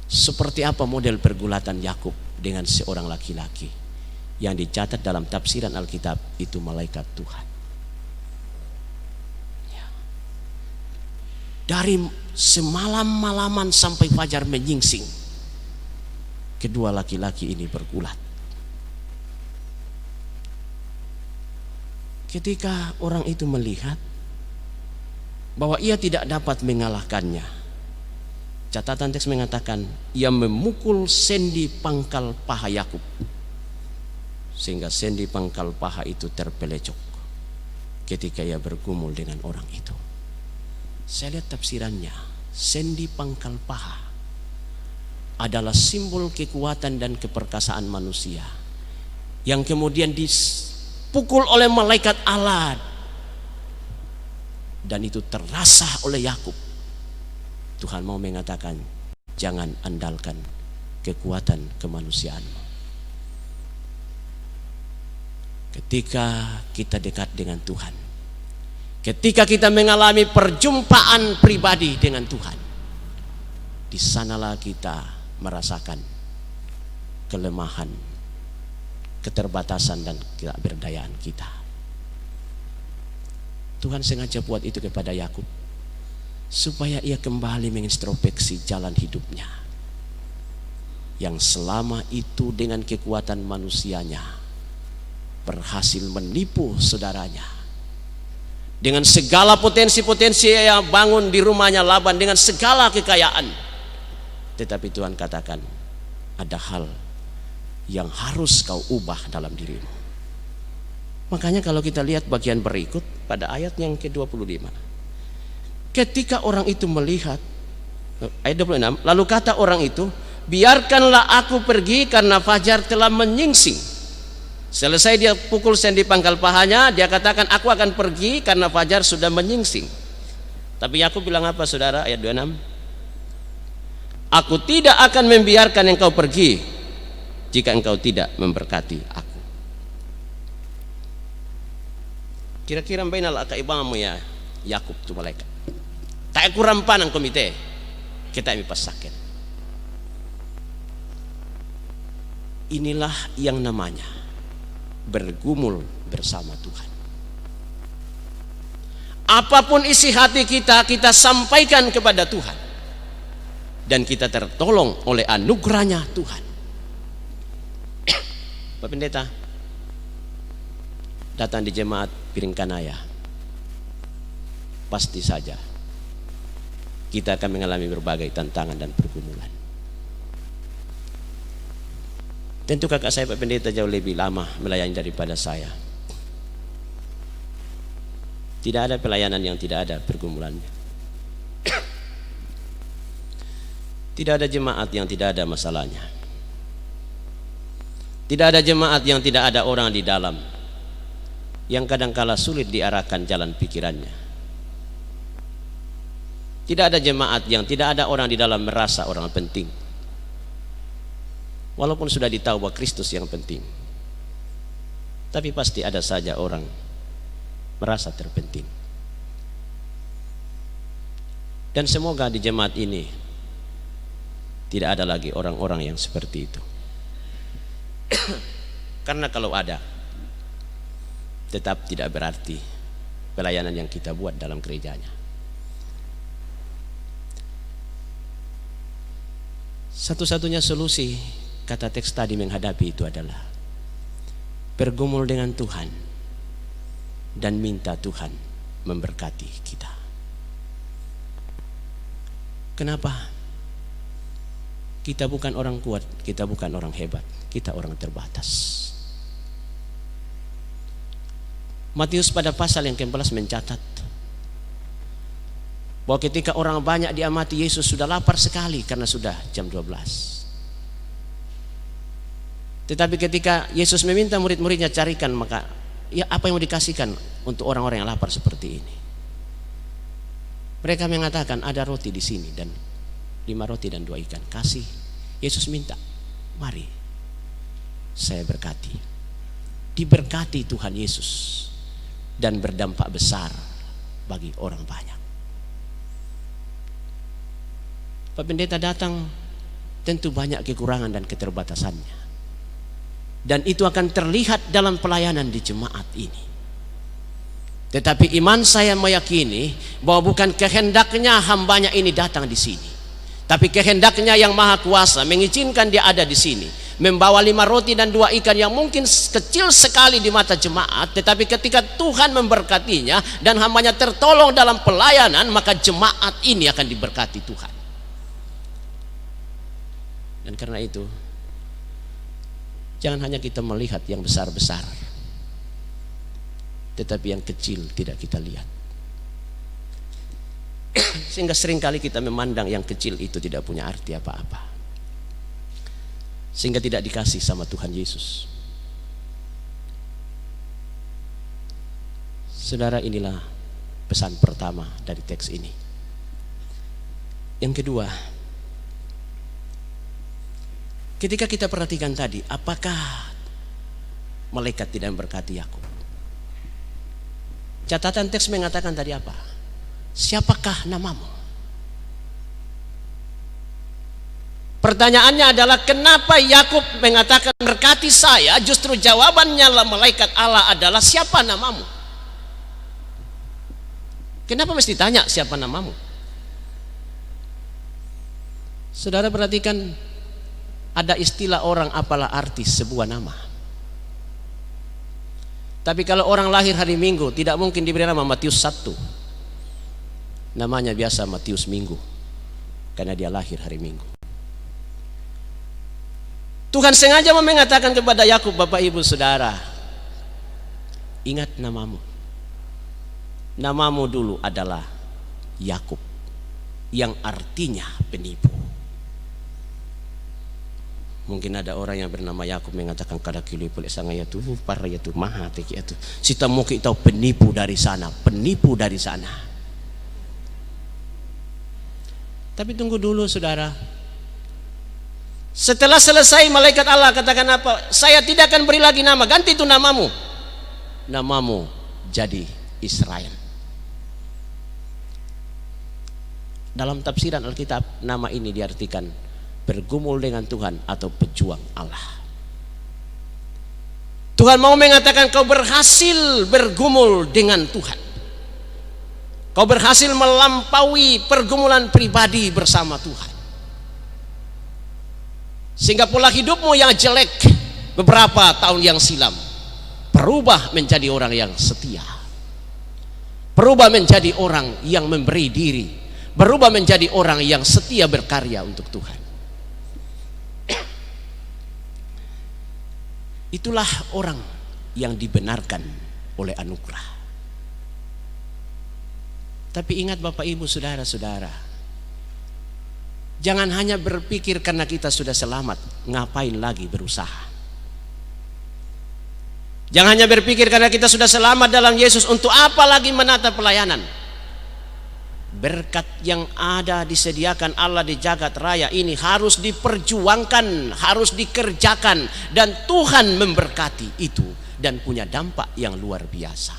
seperti apa model pergulatan Yakub dengan seorang laki-laki yang dicatat dalam tafsiran Alkitab itu malaikat Tuhan. Ya. Dari semalam-malaman sampai fajar menyingsing, kedua laki-laki ini bergulat. Ketika orang itu melihat bahwa ia tidak dapat mengalahkannya, catatan teks mengatakan ia memukul sendi pangkal paha Yakub sehingga sendi pangkal paha itu terpelecok ketika ia bergumul dengan orang itu. Saya lihat tafsirannya, sendi pangkal paha adalah simbol kekuatan dan keperkasaan manusia yang kemudian dipukul oleh malaikat Allah, dan itu terasa oleh Yakub. Tuhan mau mengatakan, jangan andalkan kekuatan kemanusiaanmu. Ketika kita dekat dengan Tuhan, ketika kita mengalami perjumpaan pribadi dengan Tuhan, di sanalah kita merasakan kelemahan, keterbatasan dan ketidakberdayaan kita. Tuhan sengaja buat itu kepada Yakub supaya ia kembali mengintrospeksi jalan hidupnya yang selama itu dengan kekuatan manusianya berhasil menipu saudaranya. Dengan segala potensi-potensi yang bangun di rumahnya Laban, dengan segala kekayaan, tetapi Tuhan katakan ada hal yang harus kau ubah dalam dirimu. Makanya kalau kita lihat bagian berikut pada ayat yang ke-25, ketika orang itu melihat, ayat 26, lalu kata orang itu, biarkanlah aku pergi karena fajar telah menyingsing. Selesai dia pukul sendi pangkal pahanya, dia katakan aku akan pergi karena fajar sudah menyingsing. Tapi Yakub bilang apa saudara? Ayat 26, aku tidak akan membiarkan engkau pergi jika engkau tidak memberkati aku. Kira-kira bainal akaibamu ya Yakub tu malaikat. Tak kurang panang komite kita ini pasaken. Inilah yang namanya bergumul bersama Tuhan. Apapun isi hati kita, kita sampaikan kepada Tuhan, dan kita tertolong oleh anugerahnya Tuhan. Pak Pendeta datang di jemaat Piringkanaya, pasti saja kita akan mengalami berbagai tantangan dan pergumulan. Tentu kakak saya Pak Pendeta jauh lebih lama melayani daripada saya. Tidak ada pelayanan yang tidak ada pergumulannya. Tidak ada jemaat yang tidak ada masalahnya. Tidak ada jemaat yang tidak ada orang di dalam yang kadangkala sulit diarahkan jalan pikirannya. Tidak ada jemaat yang tidak ada orang di dalam merasa orang penting. Walaupun sudah ditahu bahwa Kristus yang penting, tapi pasti ada saja orang merasa terpenting. Dan semoga di jemaat ini tidak ada lagi orang-orang yang seperti itu. Karena kalau ada, tetap tidak berarti pelayanan yang kita buat dalam gerejanya. Satu-satunya solusi, kata teks tadi, menghadapi itu adalah bergumul dengan Tuhan dan minta Tuhan memberkati kita. Kenapa? Kita bukan orang kuat, kita bukan orang hebat, kita orang terbatas. Matius pada pasal yang ke-11 mencatat bahwa ketika orang banyak diamati Yesus sudah lapar sekali karena sudah jam 12. Tetapi ketika Yesus meminta murid-muridnya carikan, maka ya apa yang mau dikasihkan untuk orang-orang yang lapar seperti ini? Mereka mengatakan ada roti di sini dan 5 roti dan 2 ikan. Kasih. Yesus minta, mari saya berkati. Diberkati Tuhan Yesus dan berdampak besar bagi orang banyak. Pak Pendeta datang, tentu banyak kekurangan dan keterbatasannya, dan itu akan terlihat dalam pelayanan di jemaat ini. Tetapi iman saya meyakini bahwa bukan kehendaknya hambanya ini datang di sini, tapi kehendaknya yang maha kuasa mengizinkan dia ada di sini, membawa 5 roti dan 2 ikan yang mungkin kecil sekali di mata jemaat, tetapi ketika Tuhan memberkatinya dan hambanya tertolong dalam pelayanan, maka jemaat ini akan diberkati Tuhan. Dan karena itu, jangan hanya kita melihat yang besar-besar, tetapi yang kecil tidak kita lihat. Sehingga seringkali kita memandang yang kecil itu tidak punya arti apa-apa, sehingga tidak dikasih sama Tuhan Yesus. Saudara, inilah pesan pertama dari teks ini. Yang kedua, ketika kita perhatikan tadi, apakah malaikat tidak memberkati Yakub? Catatan teks mengatakan tadi apa? Siapakah namamu? Pertanyaannya adalah kenapa Yakub mengatakan berkati saya? Justru jawabannya malaikat Allah adalah siapa namamu? Kenapa mesti tanya siapa namamu? Saudara perhatikan, ada istilah orang apalah arti sebuah nama. Tapi kalau orang lahir hari Minggu tidak mungkin diberi nama Matius 1. Namanya biasa Matius Minggu, karena dia lahir hari Minggu. Tuhan sengaja mengatakan kepada Yakub, Bapak Ibu Saudara, ingat namamu. Namamu dulu adalah Yakub, yang artinya penipu. Mungkin ada orang yang bernama Yakub mengatakan kada kili boleh sangaya tu parah ya tu maha teki itu. Sita mau kita penipu dari sana, penipu dari sana. Tapi tunggu dulu saudara. Setelah selesai malaikat Allah katakan apa? Saya tidak akan beri lagi nama, ganti itu namamu. Namamu jadi Israel. Dalam tafsiran Alkitab, nama ini diartikan bergumul dengan Tuhan atau pejuang Allah. Tuhan mau mengatakan kau berhasil bergumul dengan Tuhan. Kau berhasil melampaui pergumulan pribadi bersama Tuhan. Sehingga pola hidupmu yang jelek beberapa tahun yang silam berubah menjadi orang yang setia. Berubah menjadi orang yang memberi diri. Berubah menjadi orang yang setia berkarya untuk Tuhan. Itulah orang yang dibenarkan oleh anugerah. Tapi ingat Bapak Ibu Saudara-saudara, jangan hanya berpikir karena kita sudah selamat, ngapain lagi berusaha. Jangan hanya berpikir karena kita sudah selamat dalam Yesus, untuk apa lagi menata pelayanan. berkat yang ada disediakan Allah di jagat raya ini harus diperjuangkan, harus dikerjakan, dan Tuhan memberkati itu dan punya dampak yang luar biasa.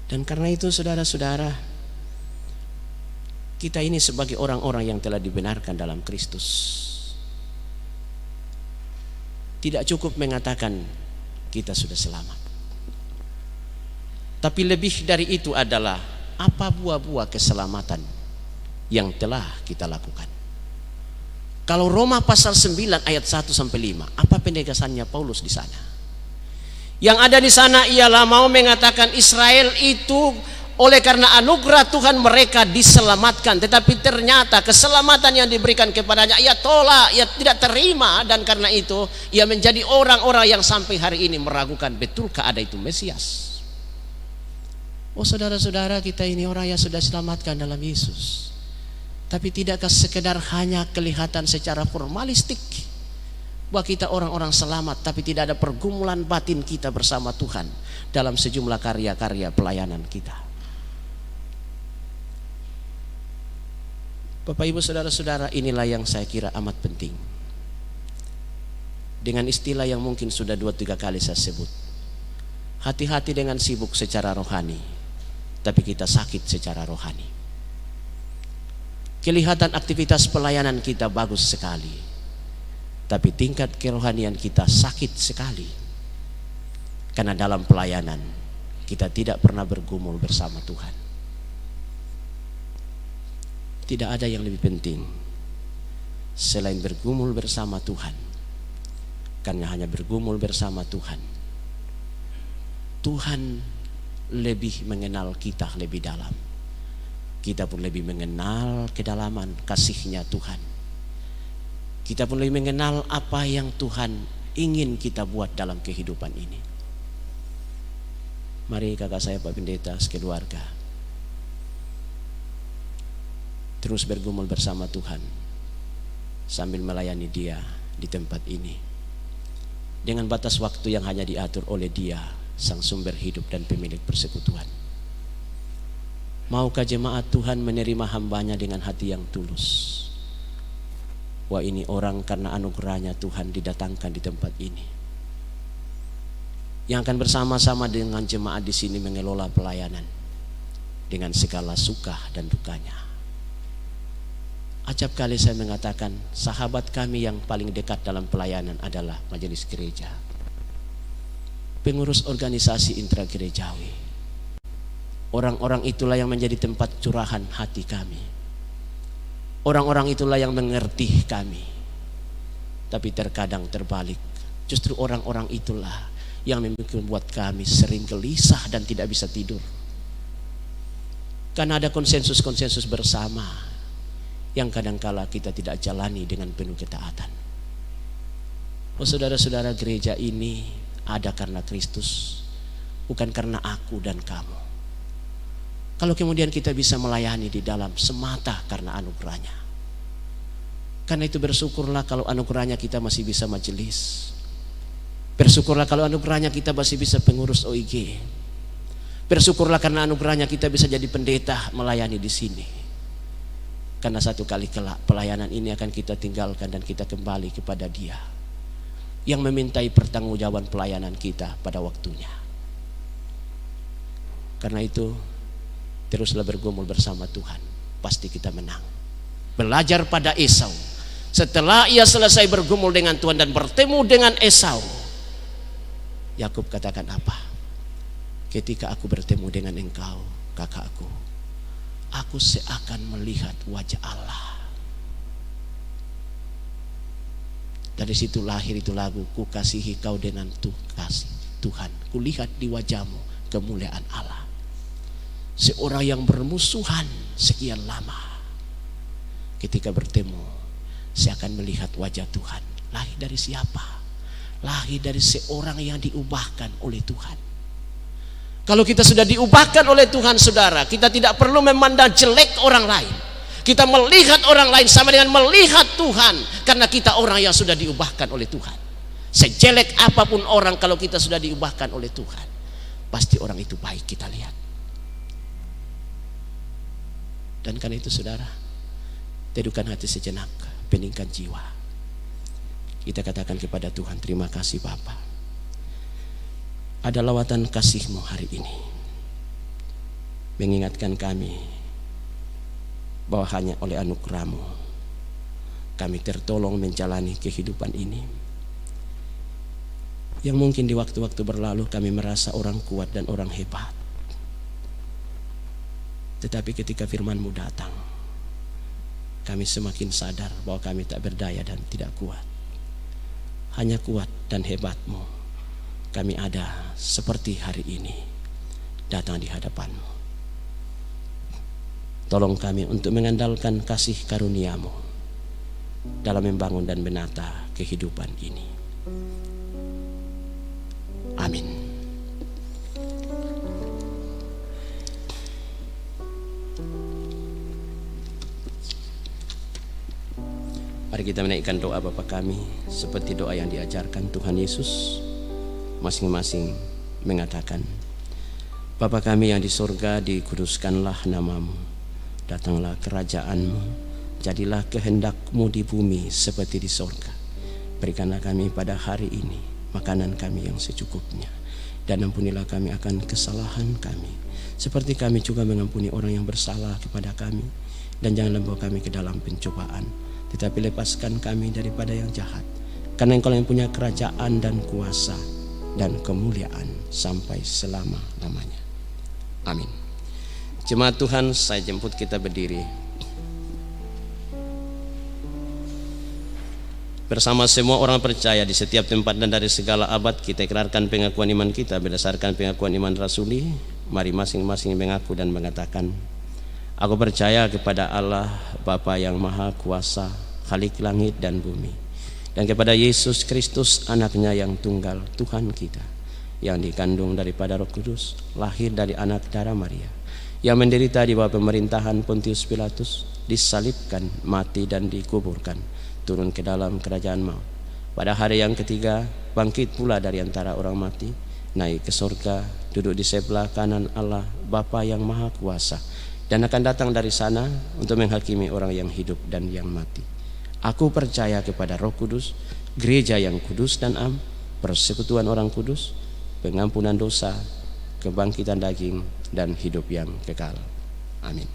Dan karena itu saudara-saudara, kita ini sebagai orang-orang yang telah dibenarkan dalam Kristus, tidak cukup mengatakan kita sudah selamat. Tapi lebih dari itu adalah apa buah-buah keselamatan yang telah kita lakukan. Kalau Roma pasal 9 ayat 1 sampai 5, apa penegasannya Paulus di sana? Yang ada di sana ialah mau mengatakan Israel itu oleh karena anugerah Tuhan mereka diselamatkan, tetapi ternyata keselamatan yang diberikan kepadanya ia tolak, ia tidak terima, dan karena itu ia menjadi orang-orang yang sampai hari ini meragukan betulkah ada itu Mesias. Oh saudara-saudara, kita ini orang yang sudah diselamatkan dalam Yesus, tapi tidakkah sekedar hanya kelihatan secara formalistik bahwa kita orang-orang selamat, tapi tidak ada pergumulan batin kita bersama Tuhan dalam sejumlah karya-karya pelayanan kita. Bapak Ibu saudara-saudara, inilah yang saya kira amat penting. Dengan istilah yang mungkin sudah 2-3 kali saya sebut, hati-hati dengan sibuk secara rohani tapi kita sakit secara rohani. Kelihatan aktivitas pelayanan kita bagus sekali, tapi tingkat kerohanian kita sakit sekali, karena dalam pelayanan kita tidak pernah bergumul bersama Tuhan. Tidak ada yang lebih penting selain bergumul bersama Tuhan, karena hanya bergumul bersama Tuhan, Tuhan lebih mengenal kita lebih dalam. Kita pun lebih mengenal kedalaman kasih-Nya Tuhan. Kita pun lebih mengenal apa yang Tuhan ingin kita buat dalam kehidupan ini. Mari kakak saya Pak Pendeta sekeluarga terus bergumul bersama Tuhan sambil melayani Dia di tempat ini dengan batas waktu yang hanya diatur oleh Dia, Sang Sumber hidup dan pemilik persekutuan. Maukah jemaat Tuhan menerima hambanya dengan hati yang tulus? Wah, ini orang karena anugerahnya Tuhan didatangkan di tempat ini, yang akan bersama-sama dengan jemaat di sini mengelola pelayanan dengan segala suka dan dukanya. Acap kali saya mengatakan sahabat kami yang paling dekat dalam pelayanan adalah majelis gereja, pengurus organisasi intragerejawi. Orang-orang itulah yang menjadi tempat curahan hati kami. Orang-orang itulah yang mengerti kami. Tapi terkadang terbalik, justru orang-orang itulah yang membuat kami sering gelisah dan tidak bisa tidur, karena ada konsensus-konsensus bersama yang kadangkala kita tidak jalani dengan penuh ketaatan. Oh saudara-saudara, gereja ini ada karena Kristus, bukan karena aku dan kamu. Kalau kemudian kita bisa melayani di dalam semata karena anugerahnya, karena itu bersyukurlah kalau anugerahnya kita masih bisa majelis. Bersyukurlah kalau anugerahnya kita masih bisa pengurus OIG. Bersyukurlah karena anugerahnya kita bisa jadi pendeta melayani di sini. Karena satu kali kelak pelayanan ini akan kita tinggalkan dan kita kembali kepada Dia yang memintai pertanggungjawaban pelayanan kita pada waktunya. Karena itu teruslah bergumul bersama Tuhan, pasti kita menang. Belajar pada Esau, setelah ia selesai bergumul dengan Tuhan dan bertemu dengan Esau, Yakub katakan apa? Ketika aku bertemu dengan engkau kakakku, aku seakan melihat wajah Allah. Dari situ lahir itu lagu, ku kasihi kau dengan kasih Tuhan, kulihat di wajahmu kemuliaan Allah. Seorang yang bermusuhan sekian lama, ketika bertemu seakan melihat wajah Tuhan. Lahir dari siapa? Lahir dari seorang yang diubahkan oleh Tuhan. Kalau kita sudah diubahkan oleh Tuhan, saudara, kita tidak perlu memandang jelek orang lain. Kita melihat orang lain sama dengan melihat Tuhan, karena kita orang yang sudah diubahkan oleh Tuhan. Sejelek apapun orang, kalau kita sudah diubahkan oleh Tuhan, pasti orang itu baik kita lihat. Dan karena itu saudara, teduhkan hati sejenak, beningkan jiwa. Kita katakan kepada Tuhan, terima kasih Bapa. Ada lawatan kasih-Mu hari ini, mengingatkan kami bahwa hanya oleh anugerah-Mu kami tertolong menjalani kehidupan ini. Yang mungkin di waktu-waktu berlalu kami merasa orang kuat dan orang hebat, tetapi ketika firman-Mu datang, kami semakin sadar bahwa kami tak berdaya dan tidak kuat. Hanya kuat dan hebat-Mu kami ada seperti hari ini datang di hadapan-Mu. Tolong kami untuk mengandalkan kasih karunia-Mu dalam membangun dan menata kehidupan ini. Amin. Mari kita menaikkan doa Bapa kami seperti doa yang diajarkan Tuhan Yesus. Masing-masing mengatakan, Bapa kami yang di surga, dikuduskanlah nama-Mu, datanglah kerajaan-Mu, jadilah kehendak-Mu di bumi seperti di surga. Berikanlah kami pada hari ini makanan kami yang secukupnya, dan ampunilah kami akan kesalahan kami, seperti kami juga mengampuni orang yang bersalah kepada kami. Dan jangan membawa kami ke dalam pencobaan, tetapi lepaskan kami daripada yang jahat. Karena Engkau yang punya kerajaan dan kuasa dan kemuliaan sampai selama-lamanya. Amin. Jemaat Tuhan, saya jemput kita berdiri. Bersama semua orang percaya di setiap tempat dan dari segala abad, kita ikrarkan pengakuan iman kita berdasarkan pengakuan iman rasuli. Mari masing-masing mengaku dan mengatakan, aku percaya kepada Allah Bapa yang Maha Kuasa, Khalik langit dan bumi, dan kepada Yesus Kristus anaknya yang tunggal, Tuhan kita, yang dikandung daripada Roh Kudus, lahir dari anak darah Maria, yang menderita di bawah pemerintahan Pontius Pilatus, disalibkan, mati dan dikuburkan, turun ke dalam kerajaan maut. Pada hari yang ketiga bangkit pula dari antara orang mati, naik ke surga, duduk di sebelah kanan Allah Bapa yang Maha Kuasa, dan akan datang dari sana untuk menghakimi orang yang hidup dan yang mati. Aku percaya kepada Roh Kudus, gereja yang kudus dan am, persekutuan orang kudus, pengampunan dosa, kebangkitan daging, dan hidup yang kekal. Amin.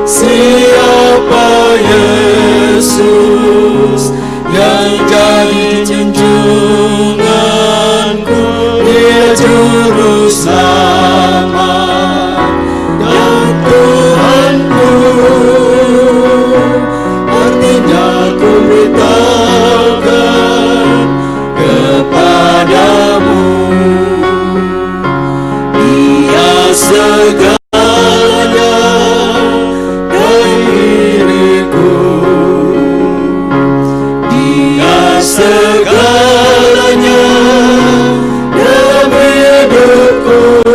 Siapa Yesus yang jadi junjunganku, Dia juru selamat dan Tuhanku. Artinya ku beritahukan kepadamu, Dia segala segalanya dalam hidupku.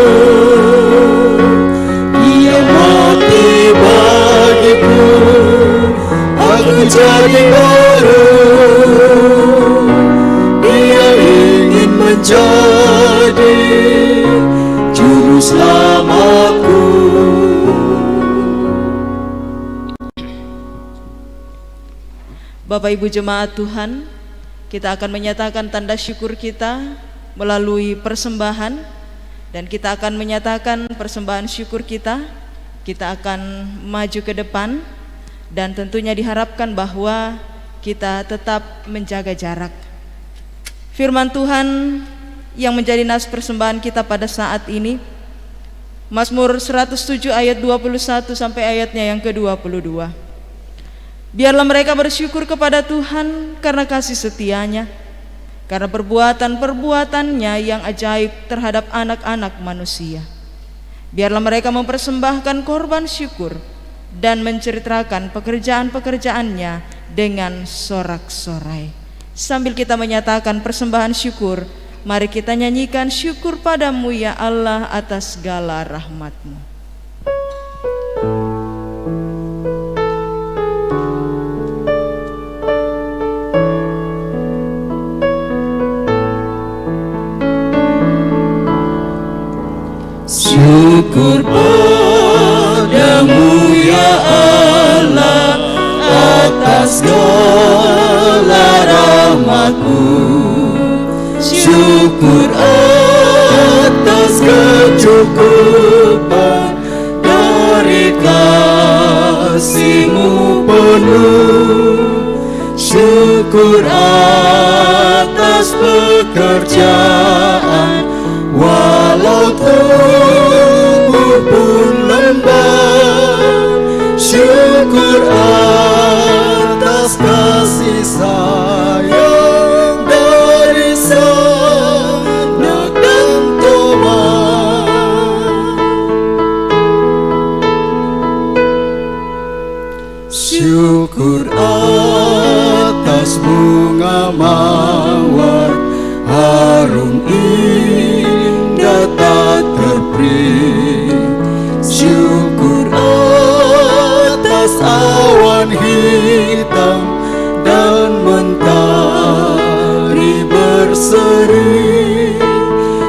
Dia mati bagiku, aku jadi baru. Dia ingin menjadi juru selamatku. Bapak Ibu jemaat Tuhan, kita akan menyatakan tanda syukur kita melalui persembahan, dan kita akan menyatakan persembahan syukur kita. Kita akan maju ke depan, dan tentunya diharapkan bahwa kita tetap menjaga jarak. Firman Tuhan yang menjadi nas persembahan kita pada saat ini, Mazmur 107 ayat 21 sampai ayatnya yang ke-22. Biarlah mereka bersyukur kepada Tuhan karena kasih setia-Nya, karena perbuatan-perbuatannya yang ajaib terhadap anak-anak manusia. Biarlah mereka mempersembahkan korban syukur dan menceritakan pekerjaan-pekerjaannya dengan sorak-sorai. Sambil kita menyatakan persembahan syukur, mari kita nyanyikan syukur padamu ya Allah atas segala rahmat-Mu. Syukur padamu ya Allah atas segala rahmat-Mu. Syukur atas kecukupan dari kasih-Mu penuh. Syukur atas pekerjaan walau tubuh pun lemah. Syukur atas kasih sayang dari sanak dan teman. Syukur atas bunga mawar harum indah tak terperi. Syukur atas awan hitam dan mentari berseri.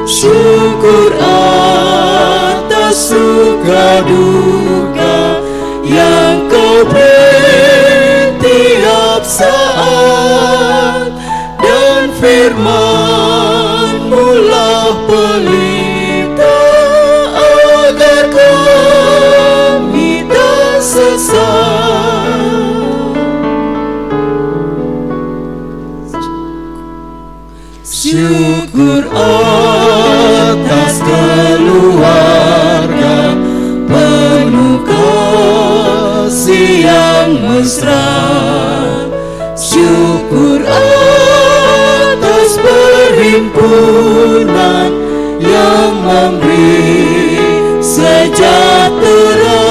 Syukur atas suka duka yang Kau beri tiap saat, dan firman-Mu lah pelita agar kami tak sesat. Syukur atas keluarga penuh kasih yang mesra. Syukur atas perhimpunan yang memberi sejahtera.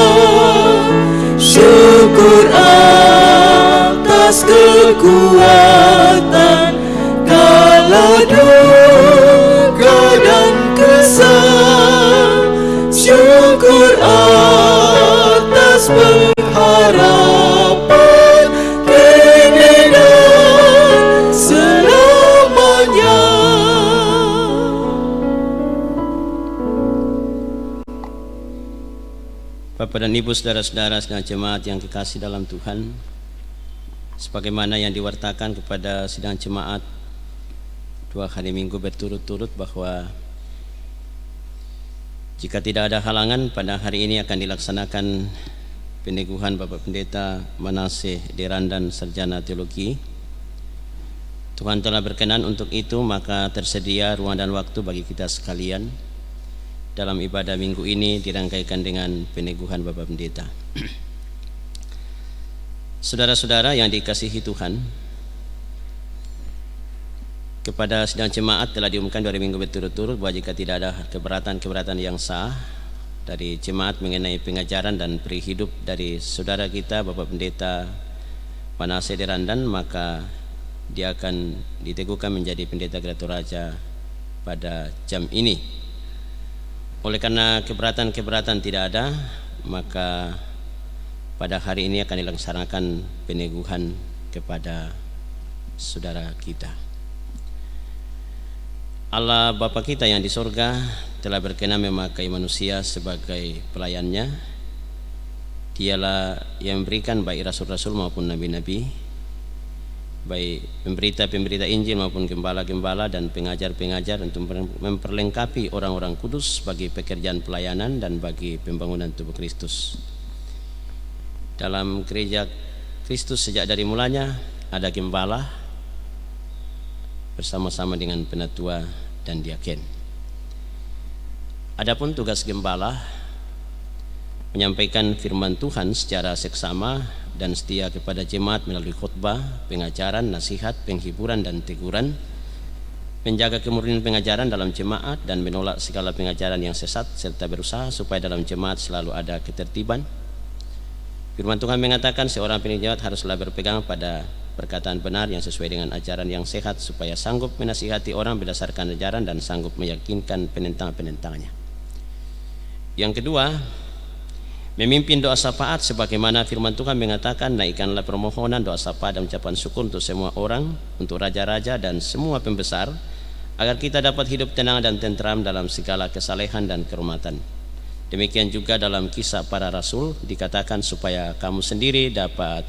Syukur atas kekuatan kala duka dan kesal. Syukur atas pengharapan kini dan selamanya. Bapak dan Ibu, saudara-saudara sidang jemaat yang kekasih dalam Tuhan, sebagaimana yang diwartakan kepada sidang jemaat 2 hari minggu berturut-turut bahwa jika tidak ada halangan, pada hari ini akan dilaksanakan peneguhan Bapak Pendeta Manaseh Derandan, Sarjana Teologi. Tuhan telah berkenan untuk itu, maka tersedia ruang dan waktu bagi kita sekalian dalam ibadah minggu ini dirangkaikan dengan peneguhan Bapak Pendeta. Saudara-saudara yang dikasihi Tuhan, kepada sidang jemaat telah diumumkan 2 minggu berturut-turut bahwa jika tidak ada keberatan-keberatan yang sah dari jemaat mengenai pengajaran dan peri hidup dari saudara kita Bapak Pendeta Manaseh Derandan, maka dia akan diteguhkan menjadi pendeta Gereja Raja pada jam ini. Oleh karena keberatan-keberatan tidak ada, maka pada hari ini akan dilaksanakan peneguhan kepada saudara kita. Allah Bapa kita yang di sorga telah berkenan memakai manusia sebagai pelayannya. Dialah yang memberikan baik rasul-rasul maupun nabi-nabi, baik pemberita-pemberita Injil maupun gembala-gembala dan pengajar-pengajar untuk memperlengkapi orang-orang kudus bagi pekerjaan pelayanan dan bagi pembangunan tubuh Kristus. Dalam gereja Kristus sejak dari mulanya ada gembala bersama-sama dengan penatua dan diaken. Adapun tugas gembala menyampaikan firman Tuhan secara seksama dan setia kepada jemaat melalui khotbah, pengajaran, nasihat, penghiburan dan teguran, menjaga kemurnian pengajaran dalam jemaat dan menolak segala pengajaran yang sesat, serta berusaha supaya dalam jemaat selalu ada ketertiban, Firman Tuhan mengatakan seorang penjawat haruslah berpegang pada perkataan benar yang sesuai dengan ajaran yang sehat supaya sanggup menasihati orang berdasarkan ajaran dan sanggup meyakinkan penentang-penentangnya. Yang kedua, memimpin doa syafaat sebagaimana firman Tuhan mengatakan, naikkanlah permohonan, doa syafaat dan ucapan syukur untuk semua orang, untuk raja-raja dan semua pembesar, agar kita dapat hidup tenang dan tentram dalam segala kesalehan dan kehormatan. Demikian juga dalam Kisah Para Rasul dikatakan supaya kamu sendiri dapat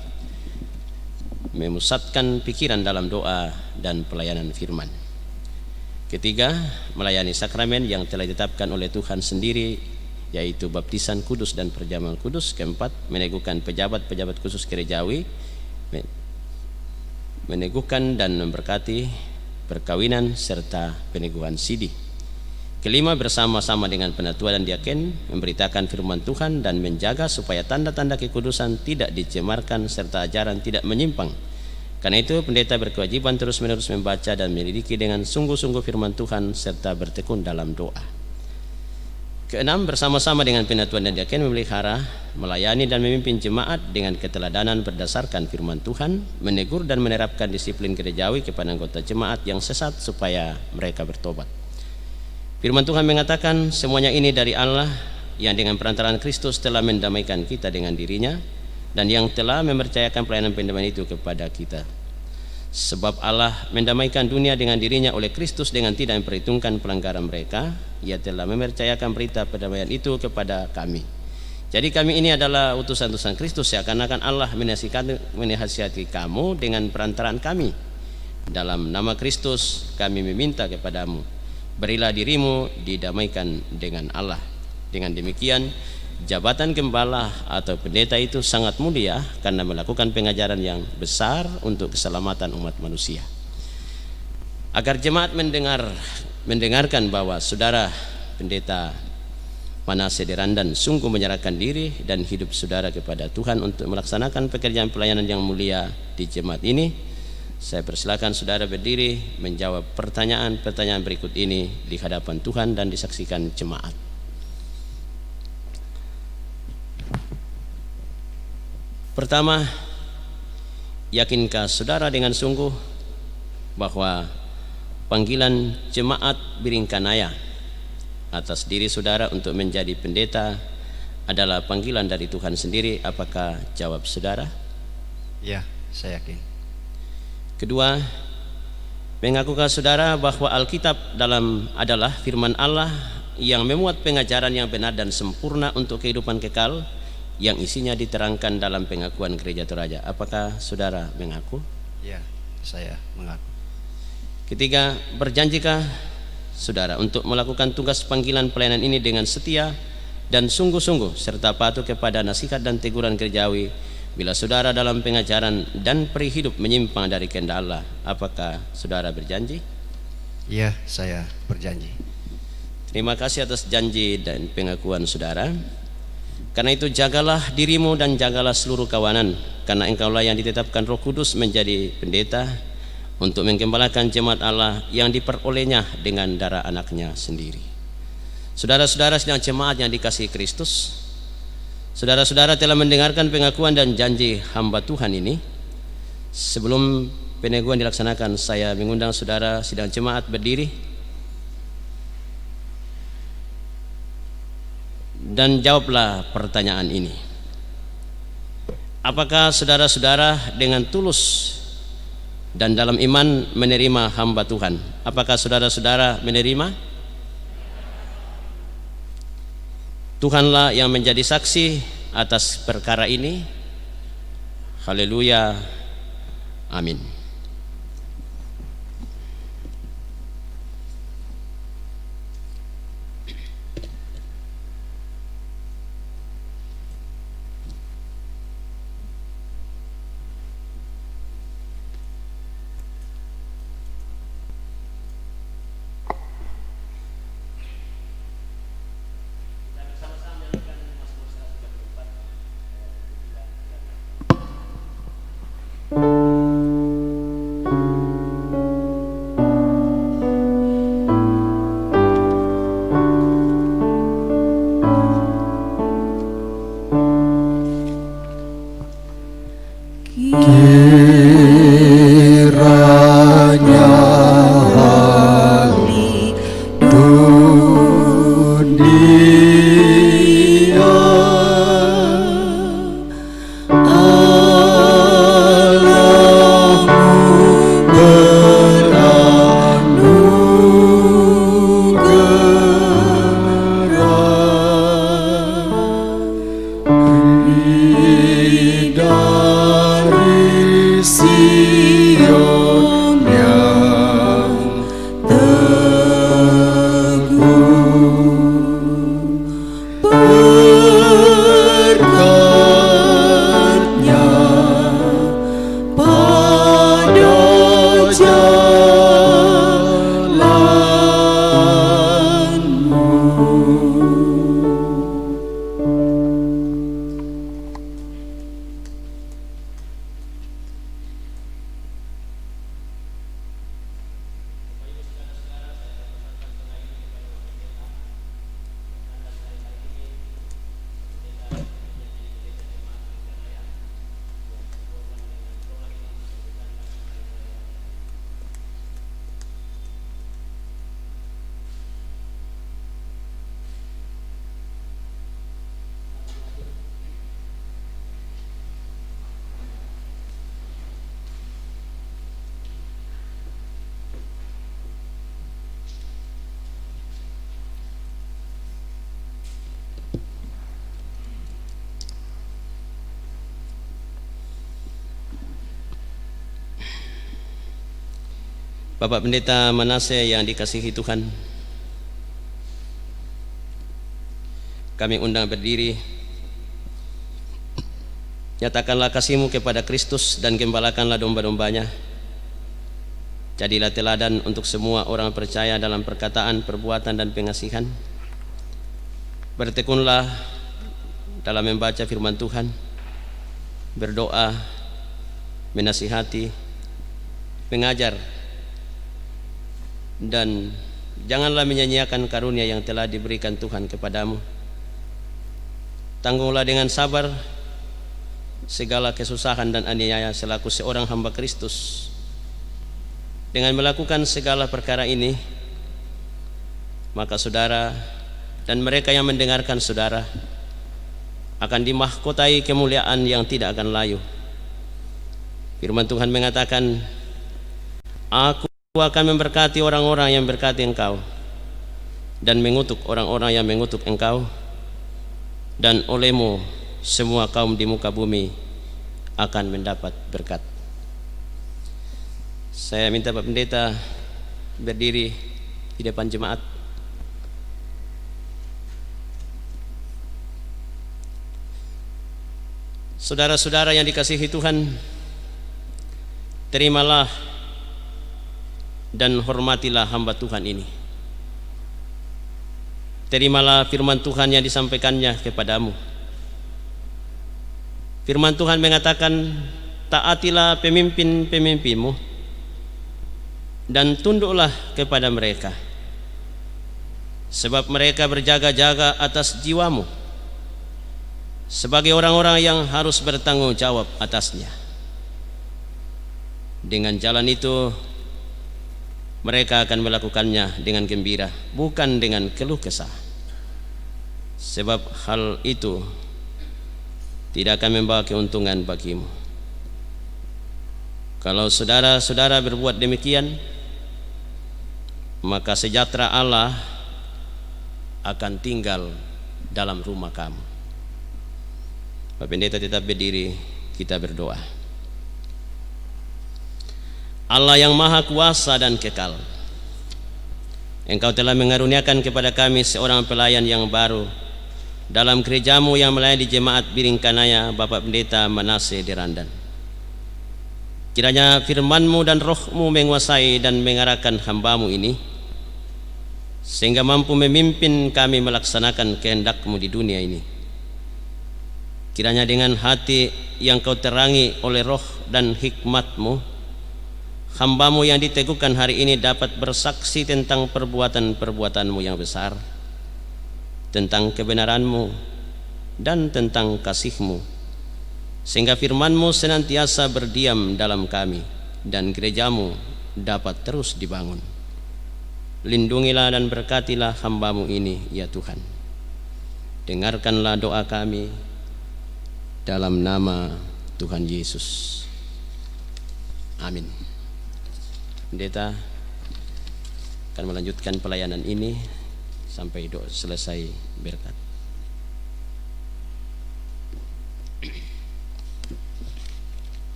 memusatkan pikiran dalam doa dan pelayanan firman. Ketiga, melayani sakramen yang telah ditetapkan oleh Tuhan sendiri, yaitu baptisan kudus dan perjamuan kudus. Keempat, meneguhkan pejabat-pejabat khusus gerejawi, meneguhkan dan memberkati perkawinan serta peneguhan sidi. Kelima, bersama-sama dengan penatua dan diaken memberitakan firman Tuhan dan menjaga supaya tanda-tanda kekudusan tidak dicemarkan serta ajaran tidak menyimpang. Karena itu pendeta berkewajiban terus-menerus membaca dan menyelidiki dengan sungguh-sungguh firman Tuhan serta bertekun dalam doa. Keenam, bersama-sama dengan penatua dan diaken memelihara, melayani dan memimpin jemaat dengan keteladanan berdasarkan firman Tuhan, menegur dan menerapkan disiplin gerejawi kepada anggota jemaat yang sesat supaya mereka bertobat. Firman Tuhan mengatakan semuanya ini dari Allah yang dengan perantaraan Kristus telah mendamaikan kita dengan dirinya dan yang telah mempercayakan pelayanan pendamaian itu kepada kita. Sebab Allah mendamaikan dunia dengan dirinya oleh Kristus dengan tidak memperhitungkan pelanggaran mereka. Ia telah mempercayakan berita pendamaian itu kepada kami. Jadi kami ini adalah utusan-utusan Kristus, seakan-akan Allah menasihati kamu dengan perantaraan kami. Dalam nama Kristus kami meminta kepadamu, berilah dirimu didamaikan dengan Allah. Dengan demikian, jabatan gembala atau pendeta itu sangat mulia karena melakukan pengajaran yang besar untuk keselamatan umat manusia. Agar jemaat mendengarkan bahwa saudara pendeta Manase Derandan sungguh menyerahkan diri dan hidup saudara kepada Tuhan untuk melaksanakan pekerjaan pelayanan yang mulia di jemaat ini, saya persilakan saudara berdiri menjawab pertanyaan-pertanyaan berikut ini di hadapan Tuhan dan disaksikan jemaat. Pertama, yakinkah saudara dengan sungguh bahwa panggilan jemaat Biringkanaya atas diri saudara untuk menjadi pendeta adalah panggilan dari Tuhan sendiri? Apakah jawab saudara? Ya, saya yakin. Kedua, mengakukah saudara bahwa Alkitab adalah firman Allah yang memuat pengajaran yang benar dan sempurna untuk kehidupan kekal yang isinya diterangkan dalam pengakuan Gereja Toraja? Apakah saudara mengaku? Ya, saya mengaku. Ketiga, berjanjikah saudara untuk melakukan tugas panggilan pelayanan ini dengan setia dan sungguh-sungguh serta patuh kepada nasihat dan teguran gerejawi bila saudara dalam pengajaran dan perihidup menyimpang dari kehendak Allah? Apakah saudara berjanji? Ya, saya berjanji. Terima kasih atas janji dan pengakuan saudara. Karena itu jagalah dirimu dan jagalah seluruh kawanan, karena engkaulah yang ditetapkan Roh Kudus menjadi pendeta untuk menggembalakan jemaat Allah yang diperolehnya dengan darah anaknya sendiri. Saudara-saudara sedang jemaat yang dikasihi Kristus, saudara-saudara telah mendengarkan pengakuan dan janji hamba Tuhan ini. Sebelum peneguhan dilaksanakan, saya mengundang saudara sidang jemaat berdiri dan jawablah pertanyaan ini. Apakah saudara-saudara dengan tulus dan dalam iman menerima hamba Tuhan? Apakah saudara-saudara menerima? Tuhanlah yang menjadi saksi atas perkara ini. Haleluya. Amin. Kiranya ahli dunia Allahmu beri dari Sion yang teguh, berkatnya pada jalanmu. Bapak Pendeta Manase yang dikasihi Tuhan, kami undang berdiri. Nyatakanlah kasih-Mu kepada Kristus dan gembalakanlah domba-dombanya. Jadilah teladan untuk semua orang percaya dalam perkataan, perbuatan, dan pengasihan. Bertekunlah dalam membaca firman Tuhan, berdoa, menasihati, mengajar, dan janganlah menyanyiakan karunia yang telah diberikan Tuhan kepadamu. Tanggunglah dengan sabar segala kesusahan dan aniaya selaku seorang hamba Kristus. Dengan melakukan segala perkara ini, maka saudara dan mereka yang mendengarkan saudara akan dimahkotai kemuliaan yang tidak akan layu. Firman Tuhan mengatakan, Aku akan memberkati orang-orang yang berkati engkau, dan mengutuk orang-orang yang mengutuk engkau, dan olehmu semua kaum di muka bumi akan mendapat berkat. Saya minta Pak Pendeta berdiri di depan jemaat. Saudara-saudara yang dikasihi Tuhan, terimalah dan hormatilah hamba Tuhan ini. Terimalah firman Tuhan yang disampaikannya kepadamu. Firman Tuhan mengatakan, taatilah pemimpin-pemimpinmu dan tunduklah kepada mereka, sebab mereka berjaga-jaga atas jiwamu sebagai orang-orang yang harus bertanggung jawab atasnya. Dengan jalan itu mereka akan melakukannya dengan gembira, bukan dengan keluh kesah, sebab hal itu tidak akan membawa keuntungan bagimu. Kalau saudara-saudara berbuat demikian, maka sejahtera Allah akan tinggal dalam rumah kamu. Pak Pendeta tetap berdiri, kita berdoa. Allah yang maha kuasa dan kekal, Engkau telah mengaruniakan kepada kami seorang pelayan yang baru dalam gerejamu yang melayani jemaat Biringkanaya, Bapak Pendeta Manase Derandan. Kiranya firman-Mu dan roh-Mu menguasai dan mengarahkan hamba-Mu ini, sehingga mampu memimpin kami melaksanakan kehendak-Mu di dunia ini. Kiranya dengan hati yang Kau terangi oleh roh dan hikmat-Mu, hamba-Mu yang diteguhkan hari ini dapat bersaksi tentang perbuatan-perbuatan-Mu yang besar, tentang kebenaran-Mu dan tentang kasih-Mu, sehingga firman-Mu senantiasa berdiam dalam kami dan gereja-Mu dapat terus dibangun. Lindungilah dan berkatilah hamba-Mu ini ya Tuhan. Dengarkanlah doa kami dalam nama Tuhan Yesus. Amin. Pendeta akan melanjutkan pelayanan ini sampai doa selesai berkat.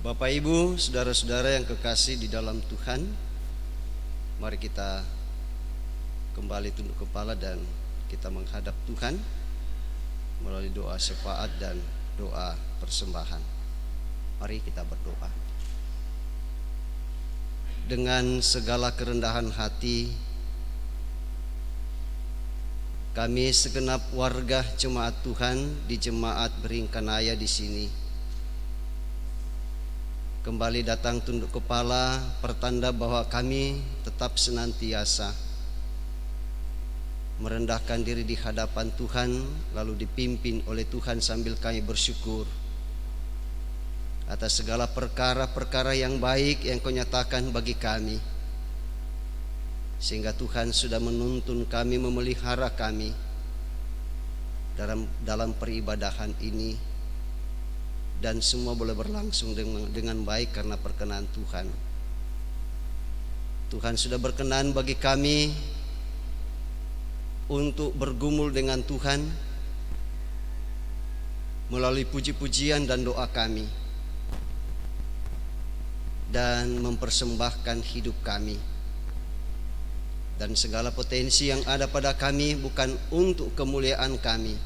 Bapak Ibu, saudara-saudara yang kekasih di dalam Tuhan, mari kita kembali tunduk kepala dan kita menghadap Tuhan melalui doa syafaat dan doa persembahan. Mari kita berdoa. Dengan segala kerendahan hati, kami segenap warga jemaat Tuhan di jemaat Beringkanaya di sini kembali datang tunduk kepala, pertanda bahwa kami tetap senantiasa merendahkan diri di hadapan Tuhan, lalu dipimpin oleh Tuhan sambil kami bersyukur atas segala perkara-perkara yang baik yang Kau nyatakan bagi kami, sehingga Tuhan sudah menuntun kami, memelihara kami dalam peribadahan ini, dan semua boleh berlangsung dengan baik karena perkenan Tuhan. Tuhan sudah berkenan bagi kami untuk bergumul dengan Tuhan melalui puji-pujian dan doa kami, dan mempersembahkan hidup kami dan segala potensi yang ada pada kami bukan untuk kemuliaan kami,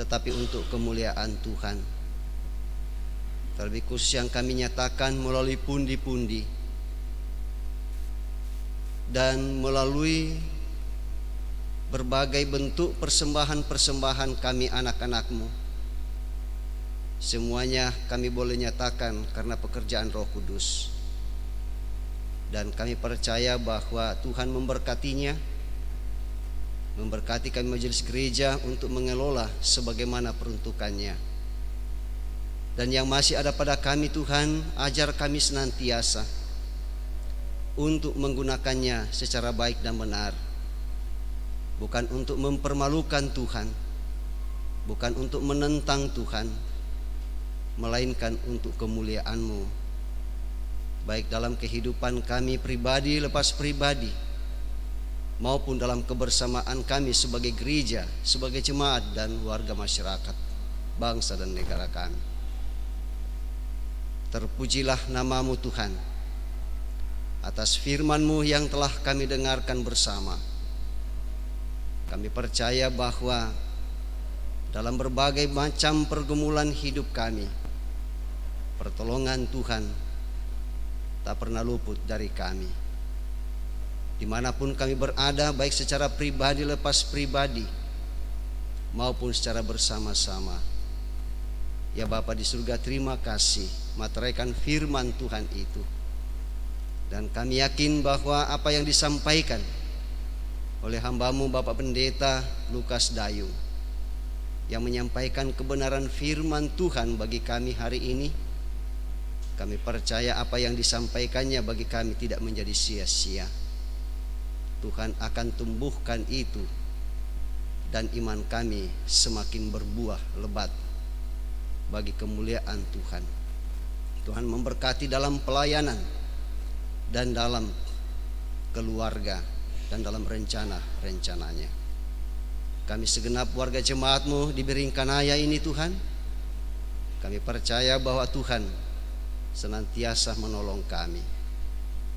tetapi untuk kemuliaan Tuhan. Terlebih khusus yang kami nyatakan melalui pundi-pundi dan melalui berbagai bentuk persembahan-persembahan kami anak-anak-Mu. Semuanya kami boleh nyatakan karena pekerjaan Roh Kudus, dan kami percaya bahwa Tuhan memberkatinya, memberkati kami majelis gereja untuk mengelola sebagaimana peruntukannya. Dan yang masih ada pada kami, Tuhan, ajar kami senantiasa untuk menggunakannya secara baik dan benar, bukan untuk mempermalukan Tuhan, bukan untuk menentang Tuhan, melainkan untuk kemuliaan-Mu, baik dalam kehidupan kami pribadi lepas pribadi, maupun dalam kebersamaan kami sebagai gereja, sebagai jemaat dan warga masyarakat, bangsa dan negara kami. Terpujilah nama-Mu Tuhan atas firman-Mu yang telah kami dengarkan bersama. Kami percaya bahwa dalam berbagai macam pergumulan hidup kami, pertolongan Tuhan tak pernah luput dari kami. Dimanapun kami berada, baik secara pribadi lepas pribadi maupun secara bersama-sama. Ya Bapa di surga, terima kasih materaikan firman Tuhan itu, dan kami yakin bahwa apa yang disampaikan oleh hamba-Mu Bapak Pendeta Lukas Dayung yang menyampaikan kebenaran firman Tuhan bagi kami hari ini, kami percaya apa yang disampaikannya bagi kami tidak menjadi sia-sia. Tuhan akan tumbuhkan itu, dan iman kami semakin berbuah lebat bagi kemuliaan Tuhan. Tuhan memberkati dalam pelayanan dan dalam keluarga dan dalam rencana-rencananya. Kami segenap warga jemaat-Mu di Beringkanaya ini, Tuhan, kami percaya bahwa Tuhan senantiasa menolong kami,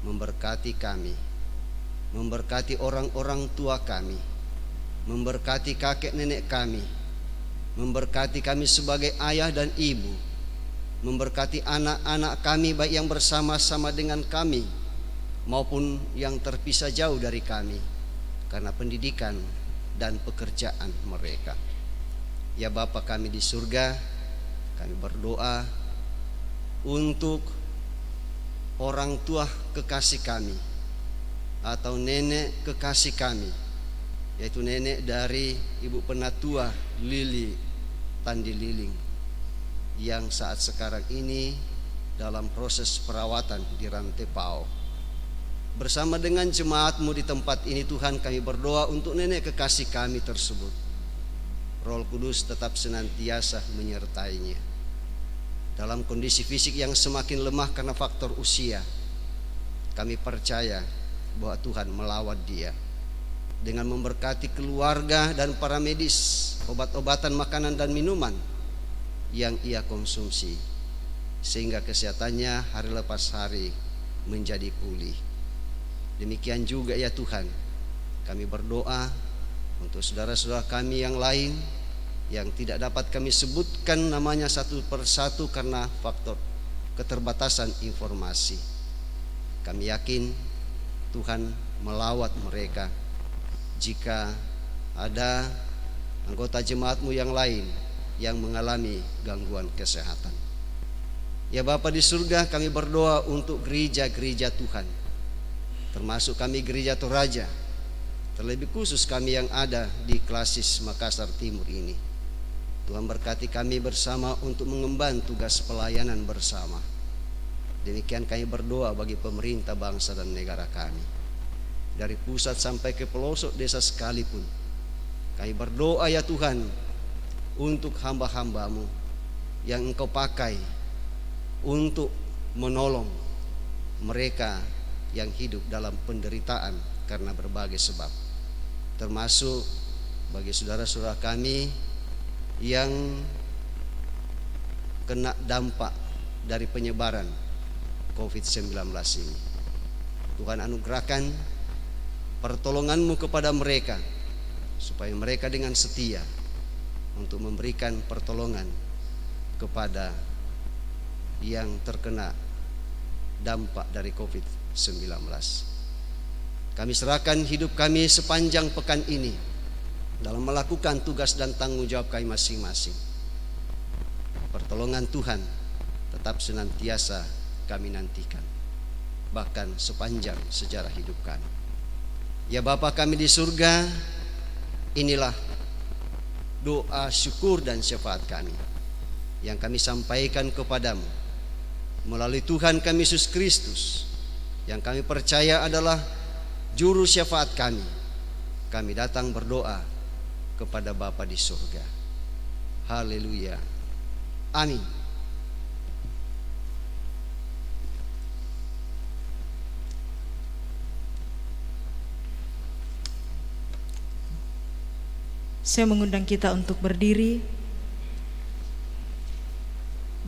memberkati kami, memberkati orang-orang tua kami, memberkati kakek nenek kami, memberkati kami sebagai ayah dan ibu, memberkati anak-anak kami baik yang bersama-sama dengan kami maupun yang terpisah jauh dari kami karena pendidikan dan pekerjaan mereka. Ya Bapa kami di surga, kami berdoa untuk orang tua kekasih kami atau nenek kekasih kami, yaitu nenek dari Ibu Penatua Lili Tandi Liling yang saat sekarang ini dalam proses perawatan di Rantepao. Bersama dengan jemaatmu di tempat ini Tuhan, kami berdoa untuk nenek kekasih kami tersebut. Roh Kudus tetap senantiasa menyertainya. Dalam kondisi fisik yang semakin lemah karena faktor usia, kami percaya bahwa Tuhan melawat dia dengan memberkati keluarga dan para medis, obat-obatan, makanan dan minuman yang ia konsumsi, sehingga kesehatannya hari lepas hari menjadi pulih. Demikian juga ya Tuhan, kami berdoa untuk saudara-saudara kami yang lain yang tidak dapat kami sebutkan namanya satu persatu karena faktor keterbatasan informasi. Kami yakin Tuhan melawat mereka. Jika ada anggota jemaatmu yang lain yang mengalami gangguan kesehatan, ya Bapa di surga, kami berdoa untuk gereja-gereja Tuhan, termasuk kami Gereja Toraja, terlebih khusus kami yang ada di Klasis Makassar Timur ini. Tuhan berkati kami bersama untuk mengemban tugas pelayanan bersama. Demikian kami berdoa bagi pemerintah bangsa dan negara kami, dari pusat sampai ke pelosok desa sekalipun. Kami berdoa ya Tuhan untuk hamba-hambamu yang Engkau pakai untuk menolong mereka yang hidup dalam penderitaan karena berbagai sebab, termasuk bagi saudara-saudara kami yang kena dampak dari penyebaran COVID-19 ini. Tuhan anugerahkan pertolongan-Mu kepada mereka, supaya mereka dengan setia untuk memberikan pertolongan kepada yang terkena dampak dari COVID-19. Kami serahkan hidup kami sepanjang pekan ini dalam melakukan tugas dan tanggung jawab kami masing-masing. Pertolongan Tuhan tetap senantiasa kami nantikan, bahkan sepanjang sejarah hidup kami. Ya Bapa kami di surga, inilah doa syukur dan syafaat kami yang kami sampaikan kepadamu melalui Tuhan kami Yesus Kristus, yang kami percaya adalah juru syafaat kami. Kami datang berdoa kepada Bapa di surga. Haleluya. Amin. Saya mengundang kita untuk berdiri,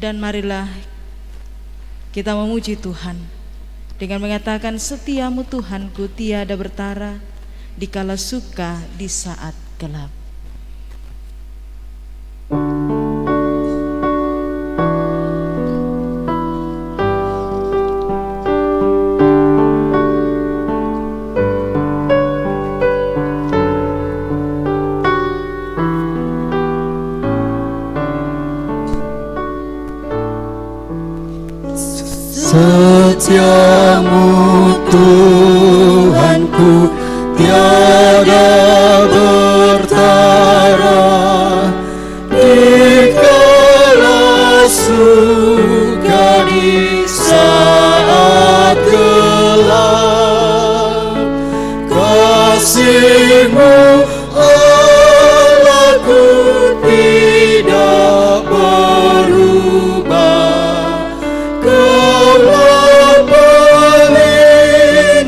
dan marilah kita memuji Tuhan dengan mengatakan, setiamu Tuhanku tiada bertara, dikala suka di saat gelap. Setiamu Tuhanku tiada bertara, dikala suka di saat gelap. Kasih-Mu Allahku tidak berubah. Kaulah pelindung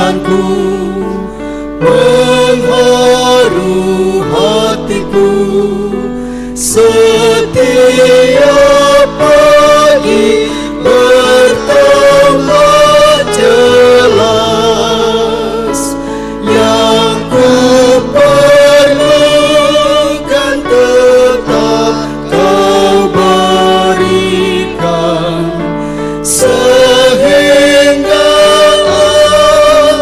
Tuhanku, mengharu hatiku. Setiap pagi bertambah jelas, yang ku perlukan tetap Kau berikan, sehingga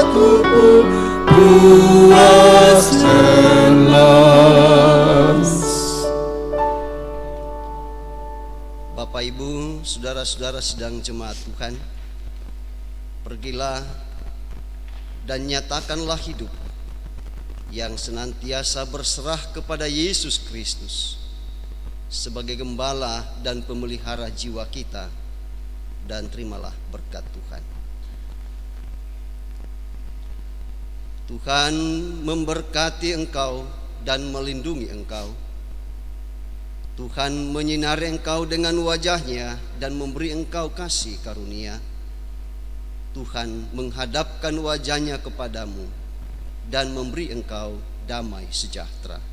aku pun puas jelas. Bapak Ibu, saudara-saudara sedang jemaat Tuhan, pergilah dan nyatakanlah hidup yang senantiasa berserah kepada Yesus Kristus sebagai gembala dan pemelihara jiwa kita, dan terimalah berkat Tuhan. Tuhan memberkati engkau dan melindungi engkau. Tuhan menyinari engkau dengan wajah-Nya dan memberi engkau kasih karunia. Tuhan menghadapkan wajah-Nya kepadamu dan memberi engkau damai sejahtera.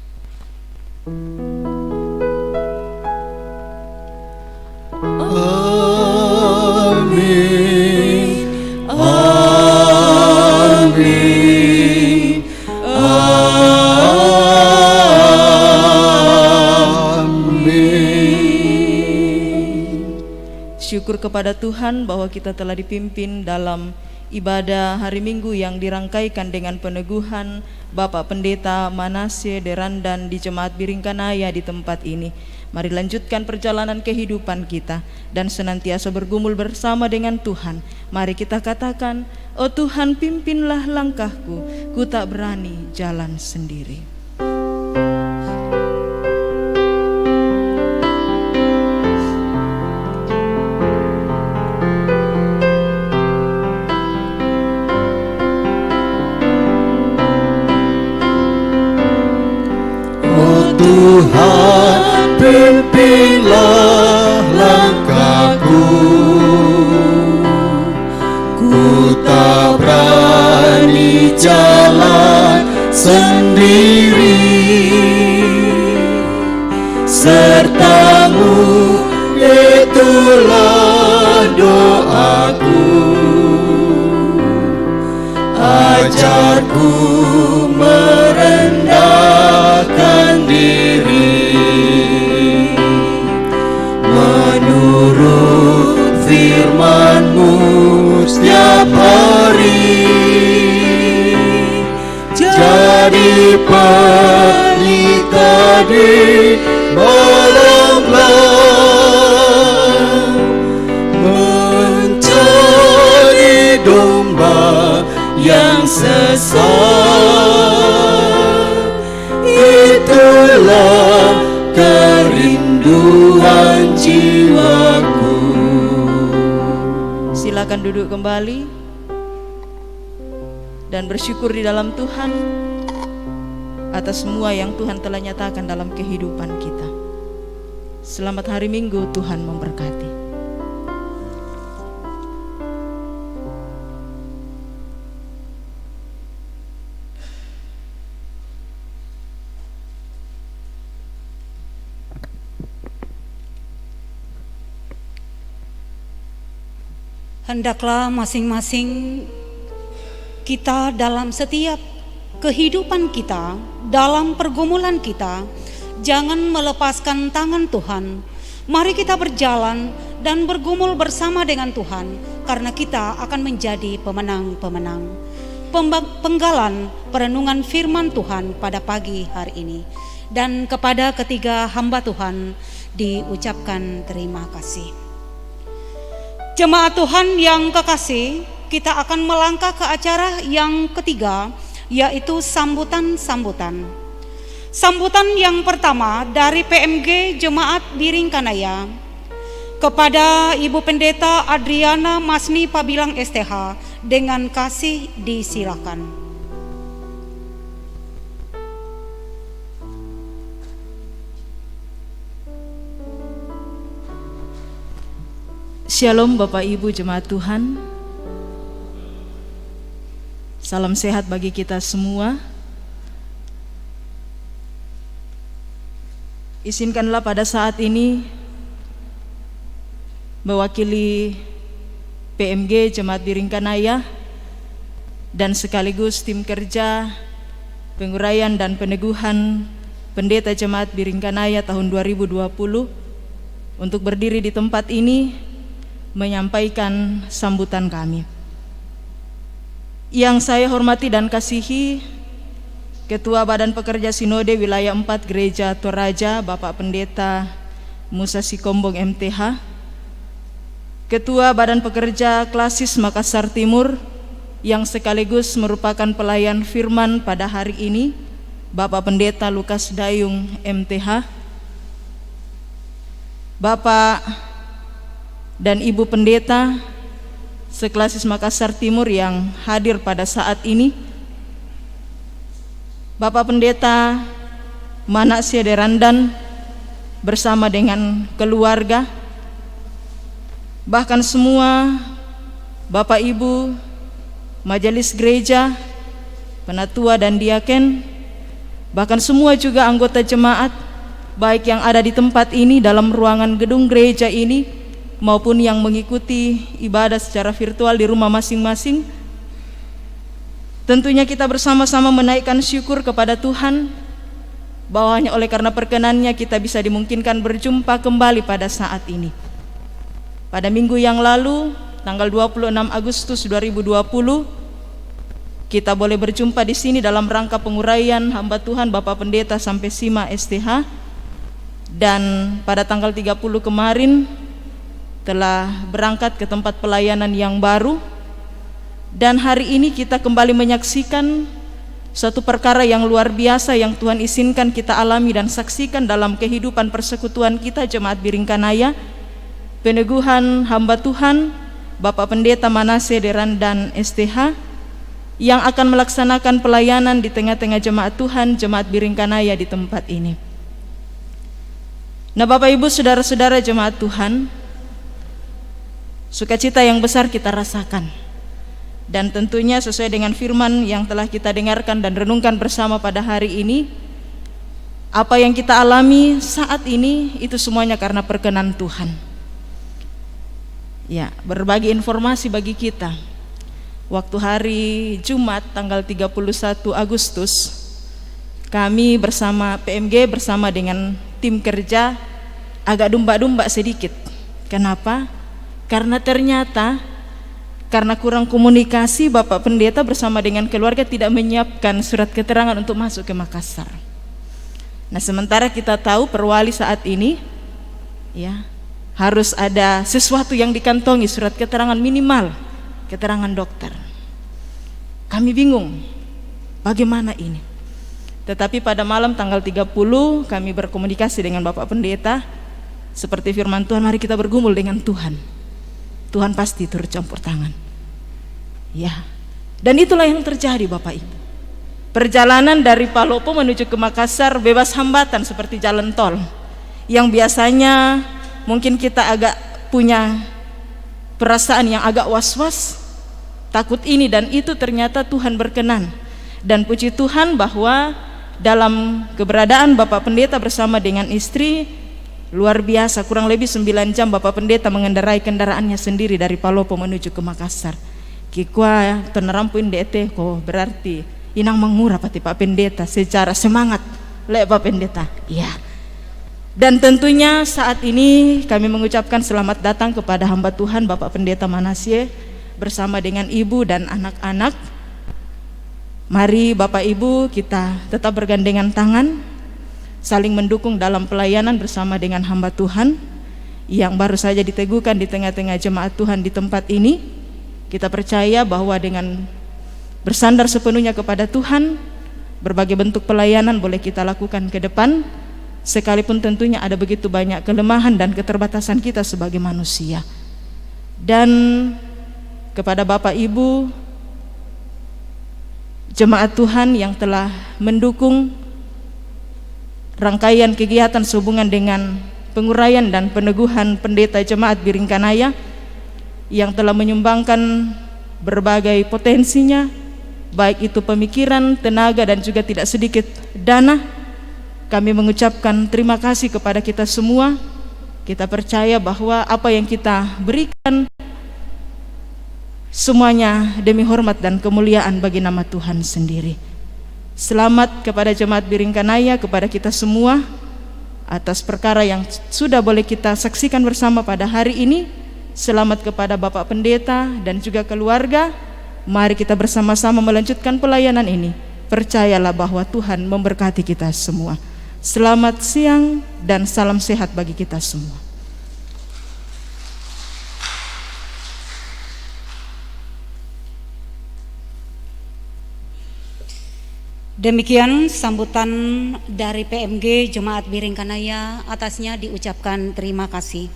Amin. Amin. Amin. Syukur kepada Tuhan bahwa kita telah dipimpin dalam ibadah hari Minggu yang dirangkaikan dengan peneguhan Bapak Pendeta Manasye Derandan di Jemaat Biringkanaya di tempat ini. Mari lanjutkan perjalanan kehidupan kita dan senantiasa bergumul bersama dengan Tuhan. Mari kita katakan, "Oh Tuhan, pimpinlah langkahku, ku tak berani jalan sendiri." Oh Tuhan, pimpinlah langkahku, ku tak berani jalan sendiri. Sertamu itulah doaku, ajarku merendahkan diri, menurut firman-Mu setiap hari. Jadi pelita di malam gelap, mencari domba yang sesat. Itulah kerinduan jiwaku. Silakan duduk kembali dan bersyukur di dalam Tuhan atas semua yang Tuhan telah nyatakan dalam kehidupan kita. Selamat hari Minggu, Tuhan memberkati. Hendaklah masing-masing kita dalam setiap kehidupan kita, dalam pergumulan kita, jangan melepaskan tangan Tuhan. Mari kita berjalan dan bergumul bersama dengan Tuhan, karena kita akan menjadi pemenang-pemenang. Penggalan perenungan firman Tuhan pada pagi hari ini. Dan kepada ketiga hamba Tuhan diucapkan terima kasih. Jemaat Tuhan yang kekasih, kita akan melangkah ke acara yang ketiga, yaitu sambutan-sambutan. Sambutan yang pertama dari PMG Jemaat Biringkanaya kepada Ibu Pendeta Adriana Masni Pabilang STH dengan kasih disilakan. Shalom Bapak Ibu Jemaat Tuhan. Salam sehat bagi kita semua. Izinkanlah pada saat ini mewakili PMG Jemaat Biringkanaya dan sekaligus tim kerja penguraian dan peneguhan Pendeta Jemaat Biringkanaya tahun 2020 untuk berdiri di tempat ini menyampaikan sambutan kami. Yang saya hormati dan kasihi Ketua Badan Pekerja Sinode Wilayah 4 Gereja Toraja Bapak Pendeta Musa Sikombong MTH, Ketua Badan Pekerja Klasis Makassar Timur yang sekaligus merupakan pelayan firman pada hari ini, Bapak Pendeta Lukas Dayung MTH, Bapak dan Ibu Pendeta seklasis Makassar Timur yang hadir pada saat ini, Bapak Pendeta Manasye Derandan bersama dengan keluarga, bahkan semua Bapak Ibu Majelis Gereja, penatua dan diaken, bahkan semua juga anggota jemaat baik yang ada di tempat ini dalam ruangan gedung gereja ini maupun yang mengikuti ibadah secara virtual di rumah masing-masing. Tentunya kita bersama-sama menaikkan syukur kepada Tuhan bahwa hanya oleh karena perkenannya kita bisa dimungkinkan berjumpa kembali pada saat ini. Pada minggu yang lalu, tanggal 26 Agustus 2020, kita boleh berjumpa di sini dalam rangka penguraian hamba Tuhan Bapak Pendeta Sampai Sima STH, dan pada tanggal 30 kemarin telah berangkat ke tempat pelayanan yang baru. Dan hari ini kita kembali menyaksikan suatu perkara yang luar biasa yang Tuhan izinkan kita alami dan saksikan dalam kehidupan persekutuan kita Jemaat Biringkanaya, peneguhan hamba Tuhan Bapak Pendeta Manasye Derandan STH yang akan melaksanakan pelayanan di tengah-tengah jemaat Tuhan Jemaat Biringkanaya di tempat ini. Nah, Bapak Ibu saudara-saudara jemaat Tuhan, sukacita yang besar kita rasakan. Dan tentunya sesuai dengan firman yang telah kita dengarkan dan renungkan bersama pada hari ini, apa yang kita alami saat ini itu semuanya karena perkenan Tuhan. Ya, berbagi informasi bagi kita. Waktu hari Jumat tanggal 31 Agustus, kami bersama PMG bersama dengan tim kerja agak dumba-dumba sedikit. Kenapa? Karena ternyata karena kurang komunikasi, Bapak Pendeta bersama dengan keluarga tidak menyiapkan surat keterangan untuk masuk ke Makassar. Nah, sementara kita tahu perwali saat ini ya harus ada sesuatu yang dikantongi, surat keterangan minimal, keterangan dokter. Kami bingung bagaimana ini. Tetapi pada malam tanggal 30 kami berkomunikasi dengan Bapak Pendeta, seperti firman Tuhan, mari kita bergumul dengan Tuhan. Tuhan pasti turut campur tangan. Ya. Dan itulah yang terjadi Bapak Ibu. Perjalanan dari Palopo menuju ke Makassar bebas hambatan seperti jalan tol. Yang biasanya mungkin kita agak punya perasaan yang agak was-was, takut ini dan itu, ternyata Tuhan berkenan. Dan puji Tuhan bahwa dalam keberadaan Bapak Pendeta bersama dengan istri, luar biasa, kurang lebih 9 jam Bapak Pendeta mengendarai kendaraannya sendiri dari Palopo menuju ke Makassar. Kikwa tenerampuin DT ko berarti inang mengurah pati Pak Pendeta secara semangat le Pak Pendeta. Iya. Dan tentunya saat ini kami mengucapkan selamat datang kepada hamba Tuhan Bapak Pendeta Manasye bersama dengan ibu dan anak-anak. Mari Bapak Ibu kita tetap bergandengan tangan, saling mendukung dalam pelayanan bersama dengan hamba Tuhan yang baru saja diteguhkan di tengah-tengah jemaat Tuhan di tempat ini. Kita percaya bahwa dengan bersandar sepenuhnya kepada Tuhan, berbagai bentuk pelayanan boleh kita lakukan ke depan, sekalipun tentunya ada begitu banyak kelemahan dan keterbatasan kita sebagai manusia. Dan kepada Bapak Ibu jemaat Tuhan yang telah mendukung rangkaian kegiatan sehubungan dengan penguraian dan peneguhan pendeta jemaat Biringkanaya yang telah menyumbangkan berbagai potensinya, baik itu pemikiran, tenaga, dan juga tidak sedikit dana. Kami mengucapkan terima kasih kepada kita semua. Kita percaya bahwa apa yang kita berikan semuanya demi hormat dan kemuliaan bagi nama Tuhan sendiri. Selamat kepada Jemaat Biringkanaya, kepada kita semua atas perkara yang sudah boleh kita saksikan bersama pada hari ini. Selamat kepada Bapak Pendeta dan juga keluarga. Mari kita bersama-sama melanjutkan pelayanan ini. Percayalah bahwa Tuhan memberkati kita semua. Selamat siang dan salam sehat bagi kita semua. Demikian sambutan dari PMG Jemaat Biringkanaya, atasnya diucapkan terima kasih.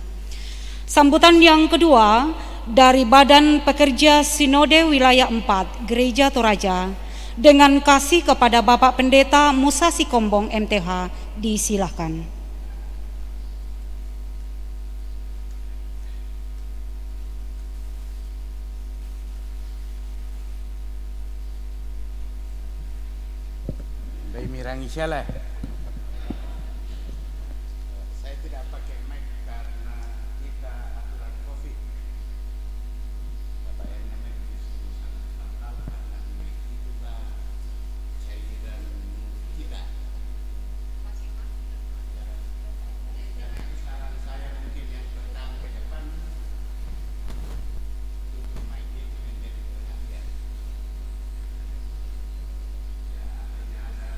Sambutan yang kedua dari Badan Pekerja Sinode Wilayah 4 Gereja Toraja dengan kasih kepada Bapak Pendeta Musa Sikombong MTH, disilahkan. Mirangi sialah. Saya tidak pakai mic karena kita aturan COVID. Bapak yang namanya disuruh sangat nakal karena mic itu bah cairan kita. Karena saran saya mungkin yang pertama ke depan tutup mic itu menjadi perhatian. Ya, hanya ada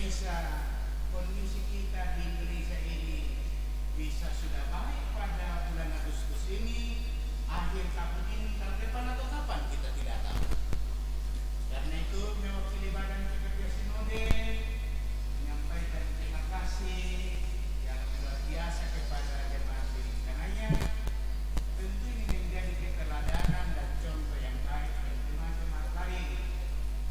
bisa kondisi kita di Indonesia ini bisa sudah baik pada bulan Agustus ini, akhir tahun ini, tahun depan atau kapan kita tidak tahu. Karena itu mewakili Badan Ketua Sinode menyampaikan terima kasih yang luar biasa kepada jemaat Lingkanaya. Tentu ini menjadi keteladanan dan contoh yang baik bagi jemaat-jemaat lain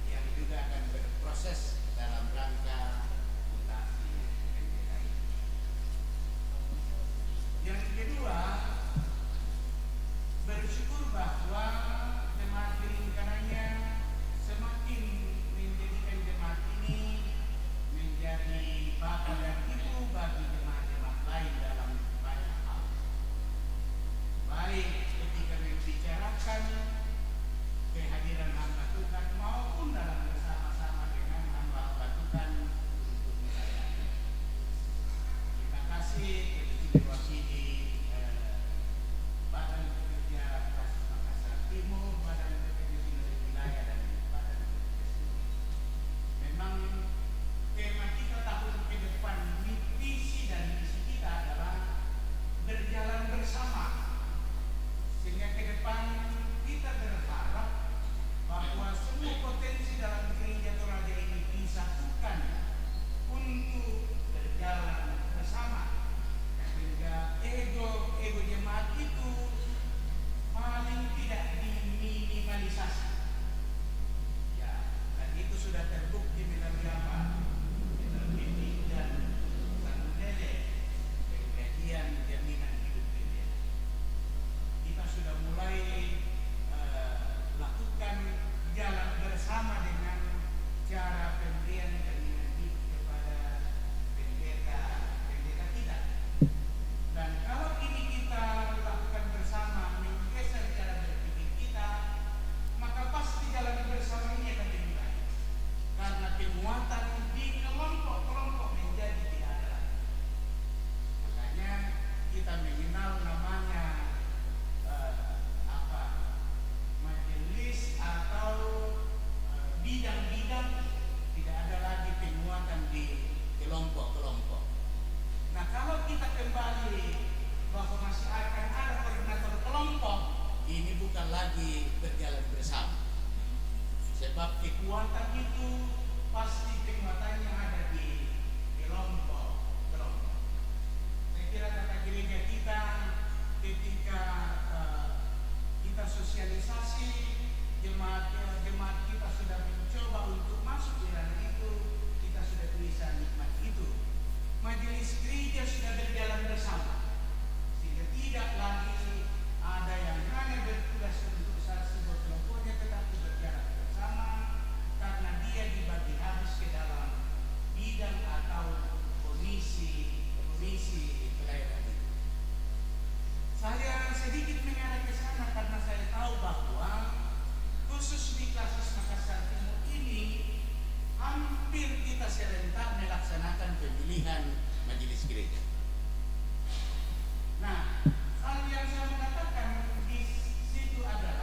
yang juga akan berproses dalam rangka mutasi bendera ini. Yang kedua, bersyukur bahwa jemaat Lingkanaya semakin menjadikan jemaat ini menjadi bapak dan ibu bagi jemaat-jemaat lain dalam banyak hal. Baik ketika membicarakan kehadiran hamba Tuhan maupun dalam bersama-sama dengan hamba Tuhan untuk melayani. Terima kasih kepada diwakili Badan Pekerja Kasus Makassar Timur, Badan Pekerja Sinode Wilayah dan Badan Pekerja Sinode. Memang tema kita tahun ke depan, visi dan misi kita adalah berjalan bersama. Sehingga ke depan kita berharap bahwa semua potensi dalam gereja Toraja ini disatukan untuk berjalan bersama. Sehingga ego jemaat itu paling tidak diminimalisasi. Ya, dan itu sudah terbukti melalui apa? Melalui dan Sanudele, pengkajian jaminan hidup bendera. Kita sudah mulai lakukan jalan bersama dengan cara pemberian jaminan hidup kepada pendeta kita. Dan kalau ini kita lakukan bersama, menggeser cara berpikir kita, maka pasti jalan bersama ini akan dimulai. Karena penguatan di kelompok-kelompok menjadi tidak ada lagi. Makanya kita mengenal namanya majelis atau bidang-bidang, tidak ada lagi penguatan di kelompok-kelompok. Nah, kalau kita kembali bahwa masih akan ada koordinator kelompok, ini bukan lagi berjalan bersama. Sebab kekuatan itu pasti penguatannya ada di kelompok-kelompok. Saya kira tata gereja kita ketika kita sosialisasi jemaat kita sudah mencoba untuk masuk di ranah itu, kita sudah bisa nikmati itu. Majelis gereja sudah berjalan bersama, sehingga tidak lagi ada yang hanya bertugas untuk sebuah kelompoknya, tetapi berjalan bersama karena dia dibagi habis ke dalam bidang atau komisi pelayanan itu. Saya sedikit mengarah ke sana karena saya tahu bahwa khusus di Kasus Makassar Timur ini hampir kita serentak melaksanakan pemilihan majelis gereja. Nah, hal yang saya mengatakan di situ adalah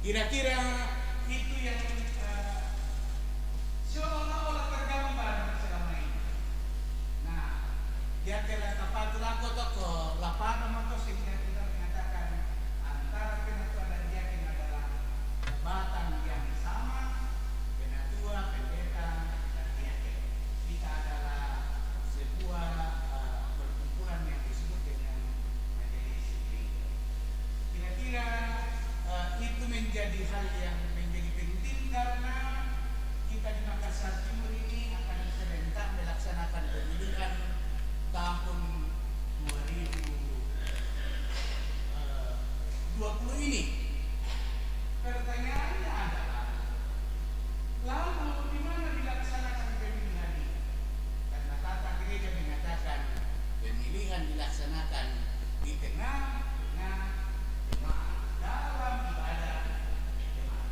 Kira-kira itu yang seolah-olah tergambar selama ini. Nah, dia telah tepat lako toko lapada moto sehingga kita mengatakan antara penatua dan diaken adalah jabatan yang sama, penatua, pendeta, dan diaken. Kita adalah sebuah perkumpulan yang disebut dengan majelis gereja. Kira-kira itu menjadi hal yang menjadi penting karena kita di Makassar Timur ini akan serentak melaksanakan pemilihan tahun 2020 ini. Pertanyaannya adalah, lalu di mana dilaksanakan pemilihan ini? Karena tata gereja mengatakan pemilihan dilaksanakan di tengah-tengah jemaat dalam ibadah jemaat.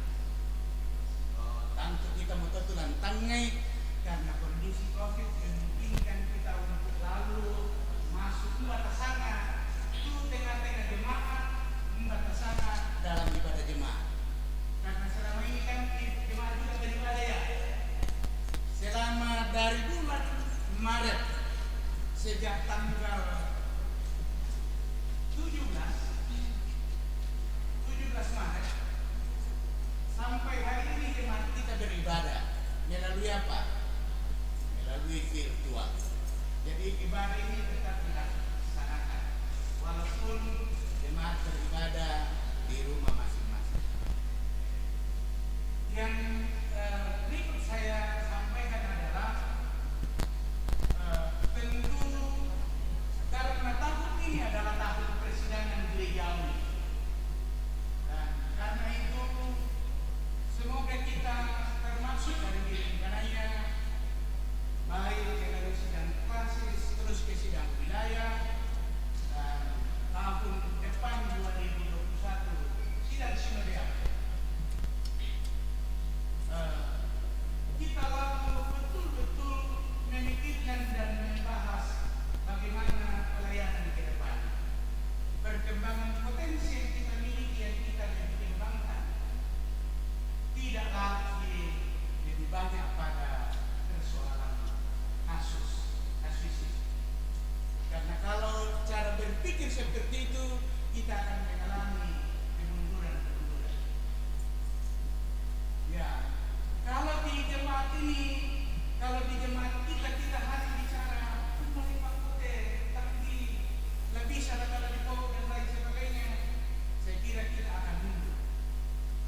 Tentu kita mau tetulan tangai karena kondisi COVID memungkinkan kita untuk lalu masuk batasana itu tengah-tengah jemaat, batasana dalam ibadah jemaat. Karena selama ini kan jemaat juga beribadah ya. Selama dari bulan Maret sejak tanggal 17 Maret sampai hari ini jemaat kita beribadah melalui apa? Melalui virtual. Jadi ibadah ini tetap dilaksanakan walaupun jemaat beribadah di rumah masing-masing. Yang berikut saya sampaikan adalah tentu karena tahun ini adalah tahun persidangan gerejawi. Dan karena itu semoga kita termasuk dari rencananya baik dari sidang klasis terus ke sidang wilayah dan tahun depan 2021 sidang sinodal. Kita lalu betul-betul memikirkan dan membahas bagaimana pelayanan ke depan, perkembangan potensi yang kita miliki yang kita lebih kembangkan, tidak lagi lebih banyak pada persoalan kasuistik. Karena kalau cara berpikir seperti itu, kita akan mengalami kemunduran. Ya, kalau di jemaat ini, kalau di jemaat kita hanya bicara menerima kote, tapi lebih salah di bawah dan lain sebagainya, saya kira kita akan mundur.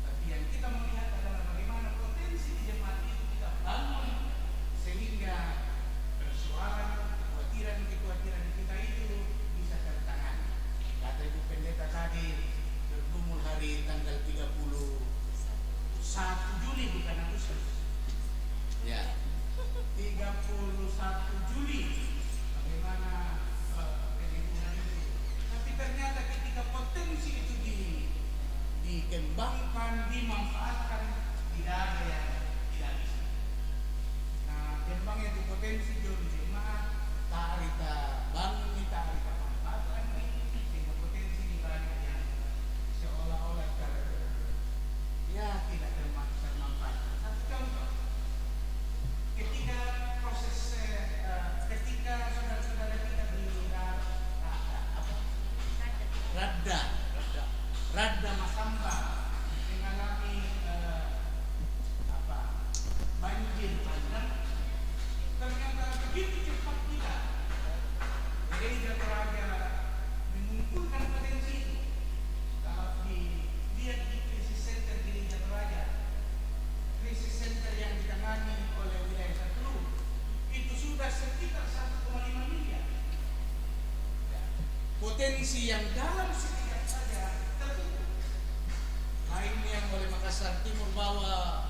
Tapi yang kita melihat adalah bagaimana potensi di jemaat itu kita bangun sehingga persoalan kekhawatiran kita itu bisa tertangani. Kata Ibu Pendeta tadi bergumul hari tanggal 31 Juli bukan Agustus. Ya, 31 Juli bagaimana pemilihan itu. Tapi ternyata ketika potensi itu dikembangkan, dimanfaatkan, tidak ada yang tidak bisa. Nah, kembangnya itu potensi jauh jemaat, tarita bangun, tarita manfaatkan ini, sehingga potensi di banyak yang seolah-olah tidak termanfaatkan. Satu contoh, ketika saudara-saudara kita di Radda Masamba mengalami banjir bandang, ternyata begitu cepat kita gereja Toraja mengumpulkan potensi itu. Kalau dilihat di krisis center gereja Toraja, krisis center yang ditangani oleh wilayah Satru itu sudah sekitar 1,5 miliar. Potensi yang dalam sekejap saja tertutup. Lain yang oleh Makassar Timur bawa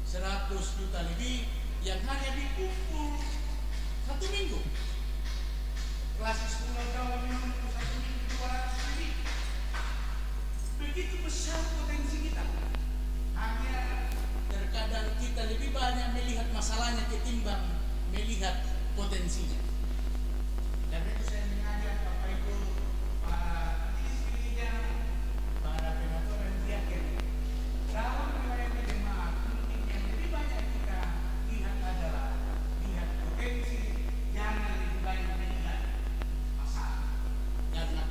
100 juta lebih yang hanya dikumpul 1 minggu. Klasis Pulau Jawa menunggu 1 minggu 200 lebih. Begitu besar potensi kita. Hanya terkadang kita lebih banyak melihat masalahnya ketimbang melihat potensinya. Karena itu saya mengajak Bapak Ibu, para majelis gereja, para penatua dan diaken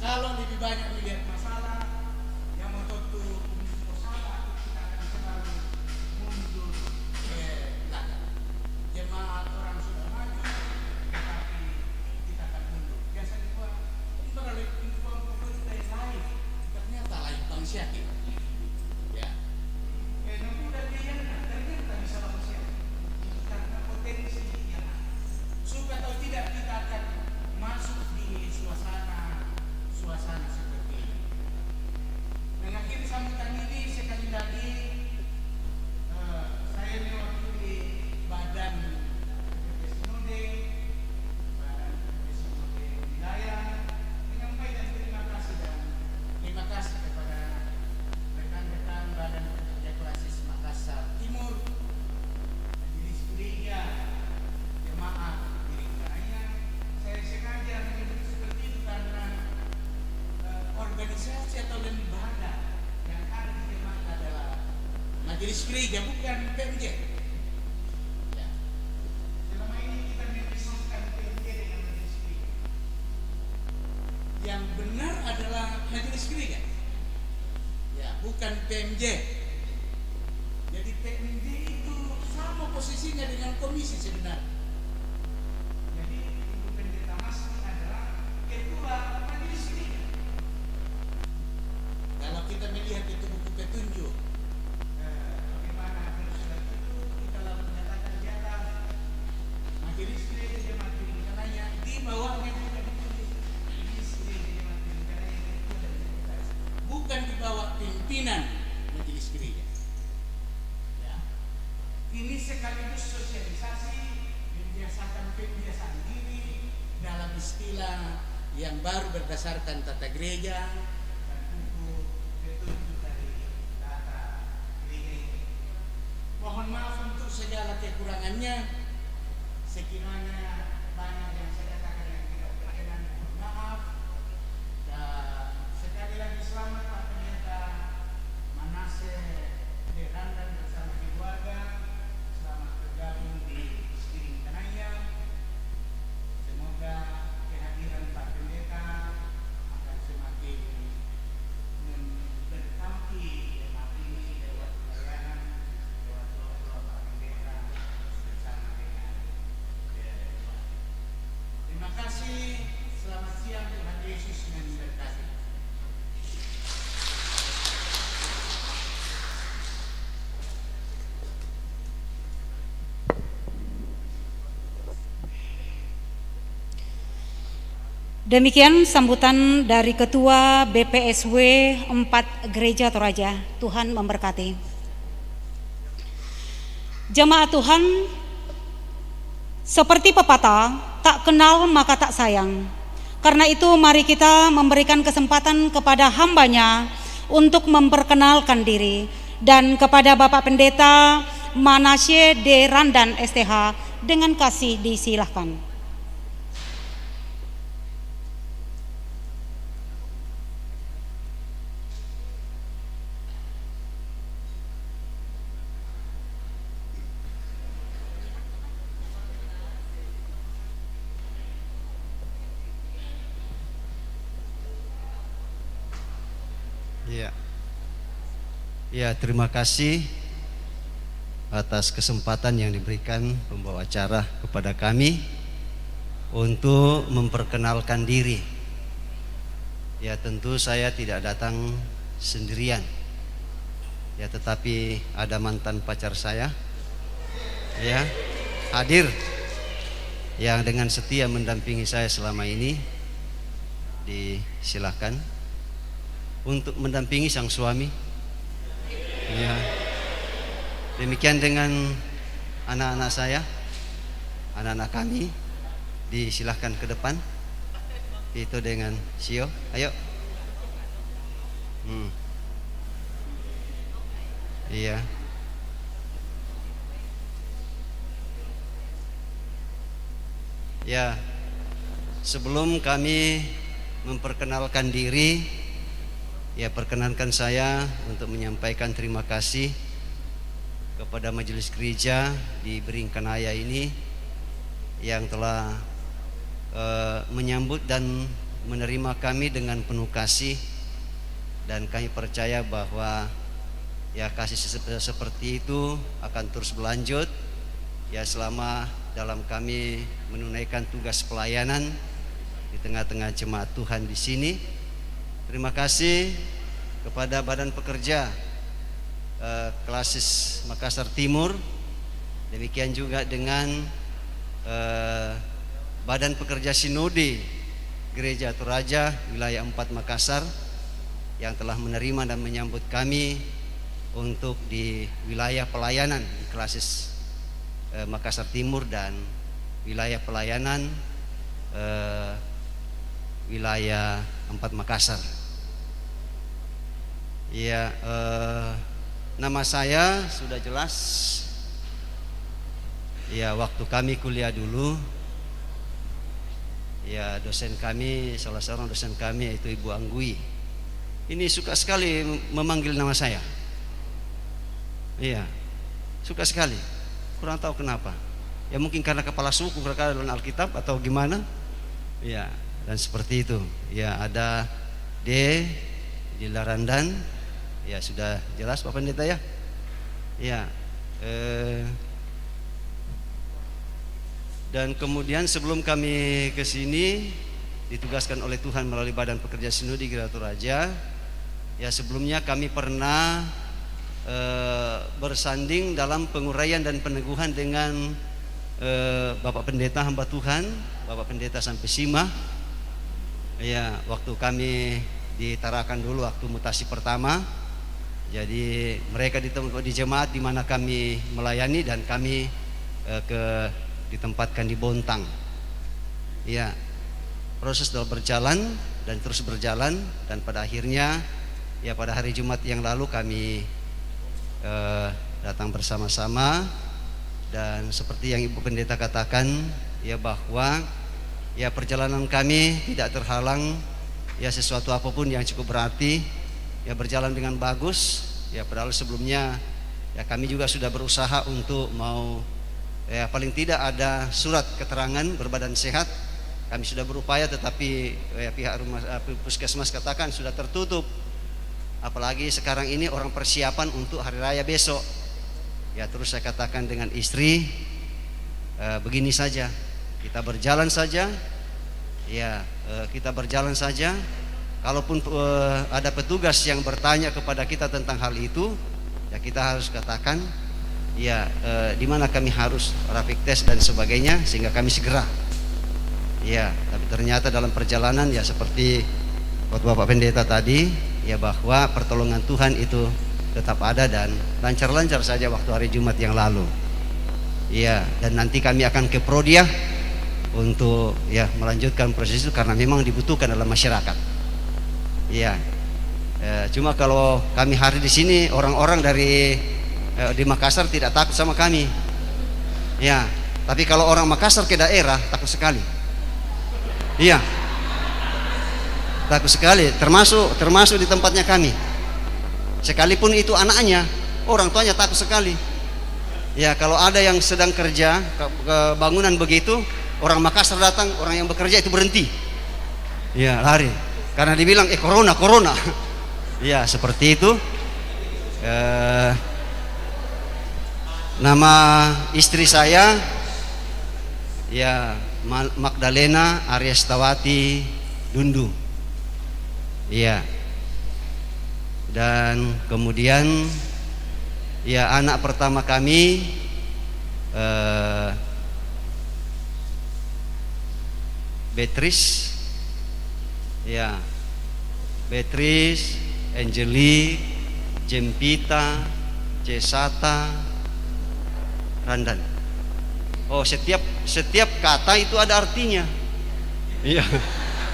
Kalau lebih banyak melihat masalah yang membentuk masalah, kita akan selalu mundur ke belakang. Jemaat orang sudah maju, tetapi kita akan mundur. Biasanya ini beralih kita lain, ternyata lain bangsa kita. Ya, udah ternyata bisa bangsa karena potensi yang ada. Suka atau tidak kita akan masuk di suasana seperti ini. Mengakhiri sambutan ini sekali lagi saya mewakili Badan Sinode Wilayah menyampaikan terima kasih kepada rekan-rekan Badan Pekerja Klasis Makassar Timur, Majelis Gereja Jemaat Gereja. Saya sengaja menyebut seperti itu karena organisasi atau lembaga yang ada di jemaat adalah Majelis Gereja, bukan PMJ. Ya. Selama ini kita memisahkan PMJ dengan Majelis Gereja. Yang benar adalah Majelis Gereja, ya, bukan PMJ. Jadi PMJ itu sama posisinya dengan komisi sebenarnya. Jadi Ibu Pendeta Masni adalah ketua Majelis Gereja. Kalau kita melihat itu buku petunjuk, bagaimana harus itu, kita lalu menyatakan di atas Majelis Gereja Jemaat Gereja di bawahnya juga ditulis Majelis Gereja Jemaat Gereja, bukan di bawah pimpinan Majelis Gereja. Ya. Ini sekaligus sosialisasi, pembiasaan diri dalam istilah yang baru berdasarkan tata gereja dan buku petunjuk dari tata gereja ini. Mohon maaf untuk segala kekurangannya. Sekiranya banyak yang saya katakan yang tidak berkenan, mohon maaf. Dan sekali lagi selamat Pak Pendeta Manase Derandan bersama keluarga. Selamat bergabung di Stiring Kanaya. Semoga kehadiran Pak Pendeta akan semakin memberkati jemaat ini lewat pelayanan, lewat doa Pak Pendeta bersama dengan jemaat. Terima kasih. Selamat siang. Tuhan Yesus memberkati. Demikian sambutan dari Ketua BPSW 4 Gereja Toraja. Tuhan memberkati. Jemaat Tuhan, seperti pepatah, tak kenal maka tak sayang. Karena itu mari kita memberikan kesempatan kepada hambanya untuk memperkenalkan diri. Dan kepada Bapak Pendeta Manase Derandan STH dengan kasih disilahkan. Ya, terima kasih atas kesempatan yang diberikan pembawa acara kepada kami untuk memperkenalkan diri. Ya, tentu saya tidak datang sendirian. Ya, tetapi ada mantan pacar saya, ya, hadir, yang dengan setia mendampingi saya selama ini. Disilahkan untuk mendampingi sang suami. Ya. Demikian dengan anak-anak saya, anak-anak kami, disilahkan ke depan. Itu dengan Sio, ayo. Iya. Ya, sebelum kami memperkenalkan diri, ya, perkenankan saya untuk menyampaikan terima kasih kepada Majelis Gereja di Bering Kanaya ini yang telah menyambut dan menerima kami dengan penuh kasih, dan kami percaya bahwa ya kasih seperti itu akan terus berlanjut ya selama dalam kami menunaikan tugas pelayanan di tengah-tengah jemaat Tuhan di sini. Terima kasih kepada Badan Pekerja Klasis Makassar Timur, demikian juga dengan Badan Pekerja Sinode Gereja Toraja wilayah 4 Makassar yang telah menerima dan menyambut kami untuk di wilayah pelayanan di Klasis Makassar Timur dan wilayah pelayanan wilayah 4 Makassar. Ya, nama saya sudah jelas. Ya, waktu kami kuliah dulu, ya dosen kami, salah seorang dosen kami yaitu Ibu Anggui, ini suka sekali memanggil nama saya. Iya, suka sekali. Kurang tahu kenapa. Ya mungkin karena kepala suku, karena dalam Alkitab atau gimana. Ya, dan seperti itu. Ya, ada D di Larandan. Ya, sudah jelas Pak Pendeta ya. Ya. Dan kemudian sebelum kami ke sini ditugaskan oleh Tuhan melalui Badan Pekerja Sinode Gereja Toraja. Ya, sebelumnya kami pernah bersanding dalam penguraian dan peneguhan dengan Bapak Pendeta hamba Tuhan, Bapak Pendeta sampai Sima. Ya, waktu kami ditarakan dulu waktu mutasi pertama. Jadi mereka di jemaat di mana kami melayani dan kami ditempatkan di Bontang. Ya, proses telah berjalan dan terus berjalan, dan pada akhirnya ya pada hari Jumat yang lalu kami datang bersama-sama, dan seperti yang Ibu Pendeta katakan ya bahwa ya perjalanan kami tidak terhalang ya sesuatu apapun yang cukup berarti, ya berjalan dengan bagus. Ya padahal sebelumnya ya kami juga sudah berusaha untuk mau ya paling tidak ada surat keterangan berbadan sehat. Kami sudah berupaya, tetapi ya pihak puskesmas katakan sudah tertutup. Apalagi sekarang ini orang persiapan untuk hari raya besok. Ya terus saya katakan dengan istri, begini saja, kita berjalan saja. Ya, kita berjalan saja. Kalaupun ada petugas yang bertanya kepada kita tentang hal itu, ya kita harus katakan, ya di mana kami harus rapid test dan sebagainya, sehingga kami segera. Ya, tapi ternyata dalam perjalanan ya seperti waktu Bapak Pendeta tadi, ya bahwa pertolongan Tuhan itu tetap ada dan lancar-lancar saja waktu hari Jumat yang lalu. Ya, dan nanti kami akan ke Prodiah untuk ya melanjutkan proses itu karena memang dibutuhkan dalam masyarakat. Ya, cuma kalau kami hari di sini orang-orang di Makassar tidak takut sama kami. Ya, tapi kalau orang Makassar ke daerah takut sekali. Iya, takut sekali, termasuk di tempatnya kami. Sekalipun itu anaknya, orang tuanya takut sekali. Ya, kalau ada yang sedang kerja ke bangunan begitu, orang Makassar datang, orang yang bekerja itu berhenti. Ya, lari, karena dibilang corona. Ya, seperti itu. Nama istri saya ya Magdalena Aryastawati Dundu. Iya. Dan kemudian ya anak pertama kami Beatrice. Ya. Beatrice, Angelique, Jempita, Cesata, Randan. Oh, setiap kata itu ada artinya. Iya.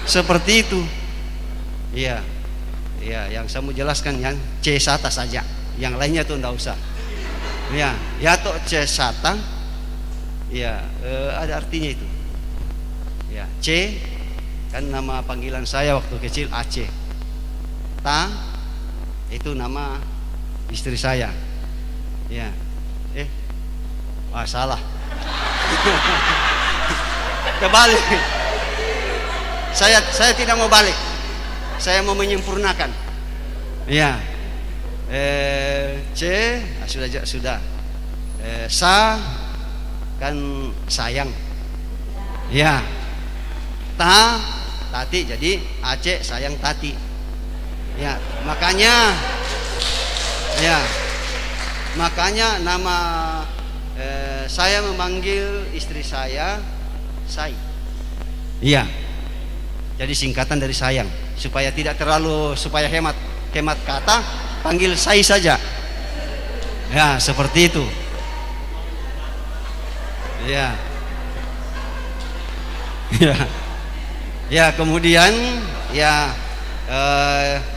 Seperti itu. Iya. Iya, yang saya mau jelaskan yang Cesata saja. Yang lainnya tuh enggak usah. Ya, ya toh Cesata. Ya, ada artinya itu. Ya, C kan nama panggilan saya waktu kecil Aceh. Ta itu nama istri saya. Ya. Salah. Kebalik. Saya tidak mau balik. Saya mau menyempurnakan. Ya. C sudah. Sa kan sayang. Ya. Tati, jadi Aceh sayang Tati. Ya, makanya nama saya memanggil istri saya Sai. Iya. Jadi singkatan dari sayang, supaya hemat kata, panggil Sai saja. Ya, seperti itu. Ya. Ya, kemudian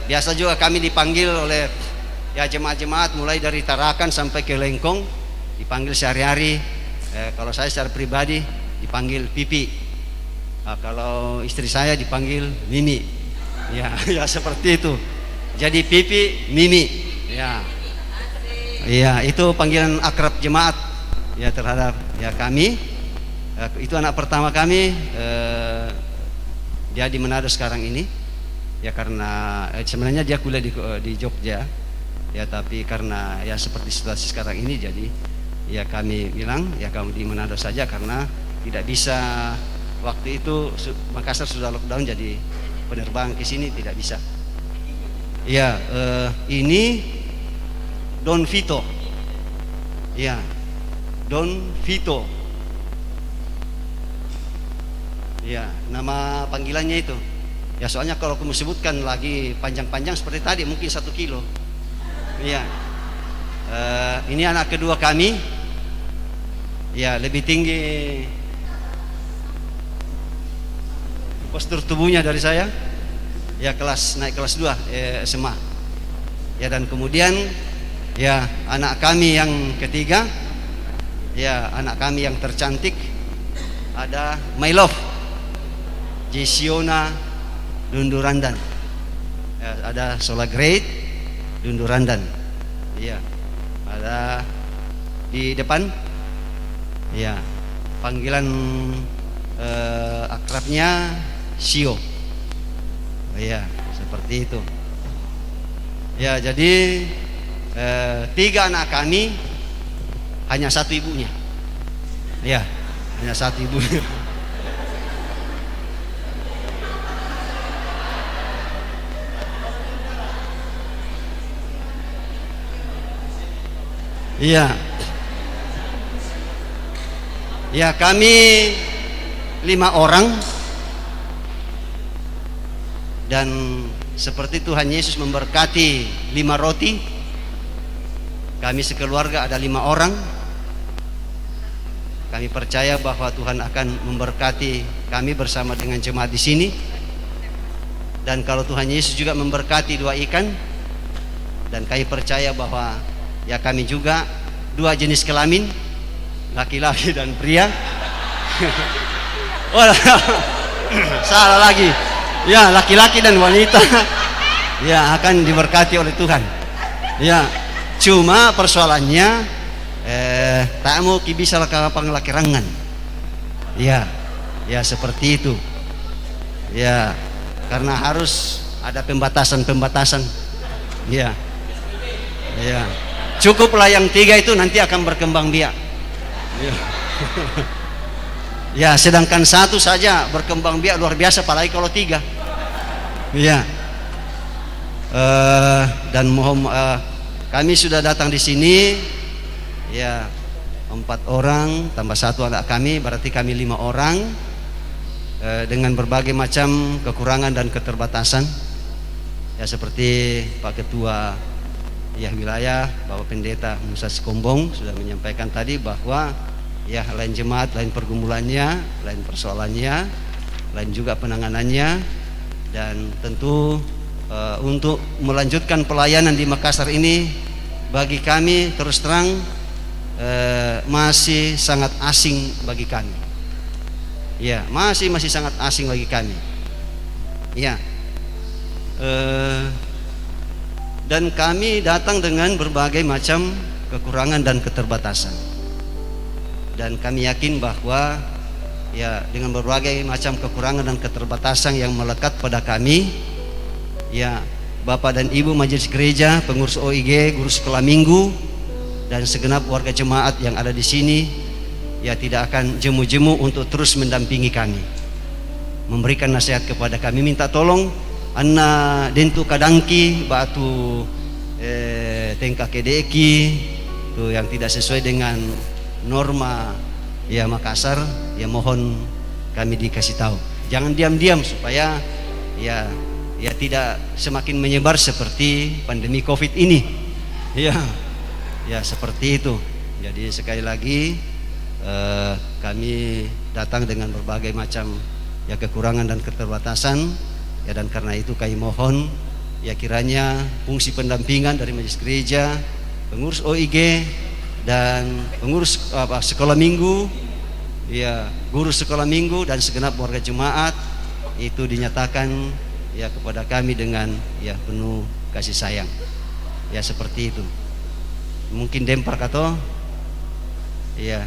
biasa juga kami dipanggil oleh jemaat-jemaat mulai dari Tarakan sampai ke Lengkong, dipanggil sehari-hari. Kalau saya secara pribadi dipanggil Pipi. Kalau istri saya dipanggil Mimi. Ya seperti itu. Jadi Pipi, Mimi. Ya, itu panggilan akrab jemaat terhadap kami. Itu anak pertama kami. Dia di Manado sekarang ini. Ya karena sebenarnya dia kuliah di Jogja. Ya tapi karena seperti situasi sekarang ini, jadi kami bilang kamu di Manado saja, karena tidak bisa, waktu itu Makassar sudah lockdown, jadi penerbangan ke sini tidak bisa. Ya, ini Don Vito. Ya, Don Vito. Ya, nama panggilannya itu. Ya, soalnya kalau aku sebutkan lagi panjang-panjang seperti tadi mungkin 1 kilo. Ya, ini anak kedua kami. Ya, lebih tinggi postur tubuhnya dari saya. Ya, naik kelas 2 SMA. Ya, dan kemudian anak kami yang ketiga, anak kami yang tercantik, ada My Love Jesiona Dundurandan. Ada Sola Great Dundurandan. Iya. Ada di depan. Ya. Panggilan akrabnya Sio. Iya, seperti itu. Ya, jadi 3 anak kami, hanya 1 ibunya. Ya, hanya 1 ibunya. Iya. Ya, kami 5 orang, dan seperti Tuhan Yesus memberkati 5 roti, kami sekeluarga ada 5 orang. Kami percaya bahwa Tuhan akan memberkati kami bersama dengan jemaat di sini. Dan kalau Tuhan Yesus juga memberkati 2 ikan, dan kami percaya bahwa kami juga 2 jenis kelamin, laki-laki dan pria. Oh, salah lagi. Ya, laki-laki dan wanita. Ya, akan diberkati oleh Tuhan. Ya, cuma persoalannya tak mau bisa laki rangan. Ya, seperti itu. Ya, karena harus ada pembatasan. Ya. Cukuplah yang 3 itu, nanti akan berkembang biak. Ya, sedangkan 1 saja berkembang biak luar biasa, apalagi kalau 3. Ya. Dan mohon kami sudah datang di sini. Ya, 4 orang tambah 1 anak kami, berarti kami 5 orang, dengan berbagai macam kekurangan dan keterbatasan. Ya, seperti Pak Ketua wilayah, Bapak Pendeta Musa Sikombong sudah menyampaikan tadi bahwa lain jemaat, lain pergumulannya, lain persoalannya, lain juga penanganannya. Dan tentu untuk melanjutkan pelayanan di Makassar ini, bagi kami terus terang masih sangat asing bagi kami. Ya, masih sangat asing bagi kami. Ya. Dan kami datang dengan berbagai macam kekurangan dan keterbatasan. Dan kami yakin bahwa ya dengan berbagai macam kekurangan dan keterbatasan yang melekat pada kami, ya Bapak dan Ibu Majelis Gereja, pengurus OIG, guru sekolah minggu, dan segenap warga jemaat yang ada di sini, ya tidak akan jemu-jemu untuk terus mendampingi kami, memberikan nasihat kepada kami. Minta tolong anna dentu kadangki batu tengka kedeki tuh yang tidak sesuai dengan norma ya Makassar, ya mohon kami dikasih tahu. Jangan diam-diam supaya ya tidak semakin menyebar seperti pandemi Covid ini. Ya seperti itu. Jadi sekali lagi kami datang dengan berbagai macam ya kekurangan dan keterbatasan, ya, dan karena itu kami mohon ya kiranya fungsi pendampingan dari Majelis Gereja, pengurus OIG dan pengurus sekolah minggu, ya guru sekolah minggu dan segenap warga jemaat itu dinyatakan ya kepada kami dengan ya penuh kasih sayang. Ya seperti itu. Mungkin dempar kato. Ya.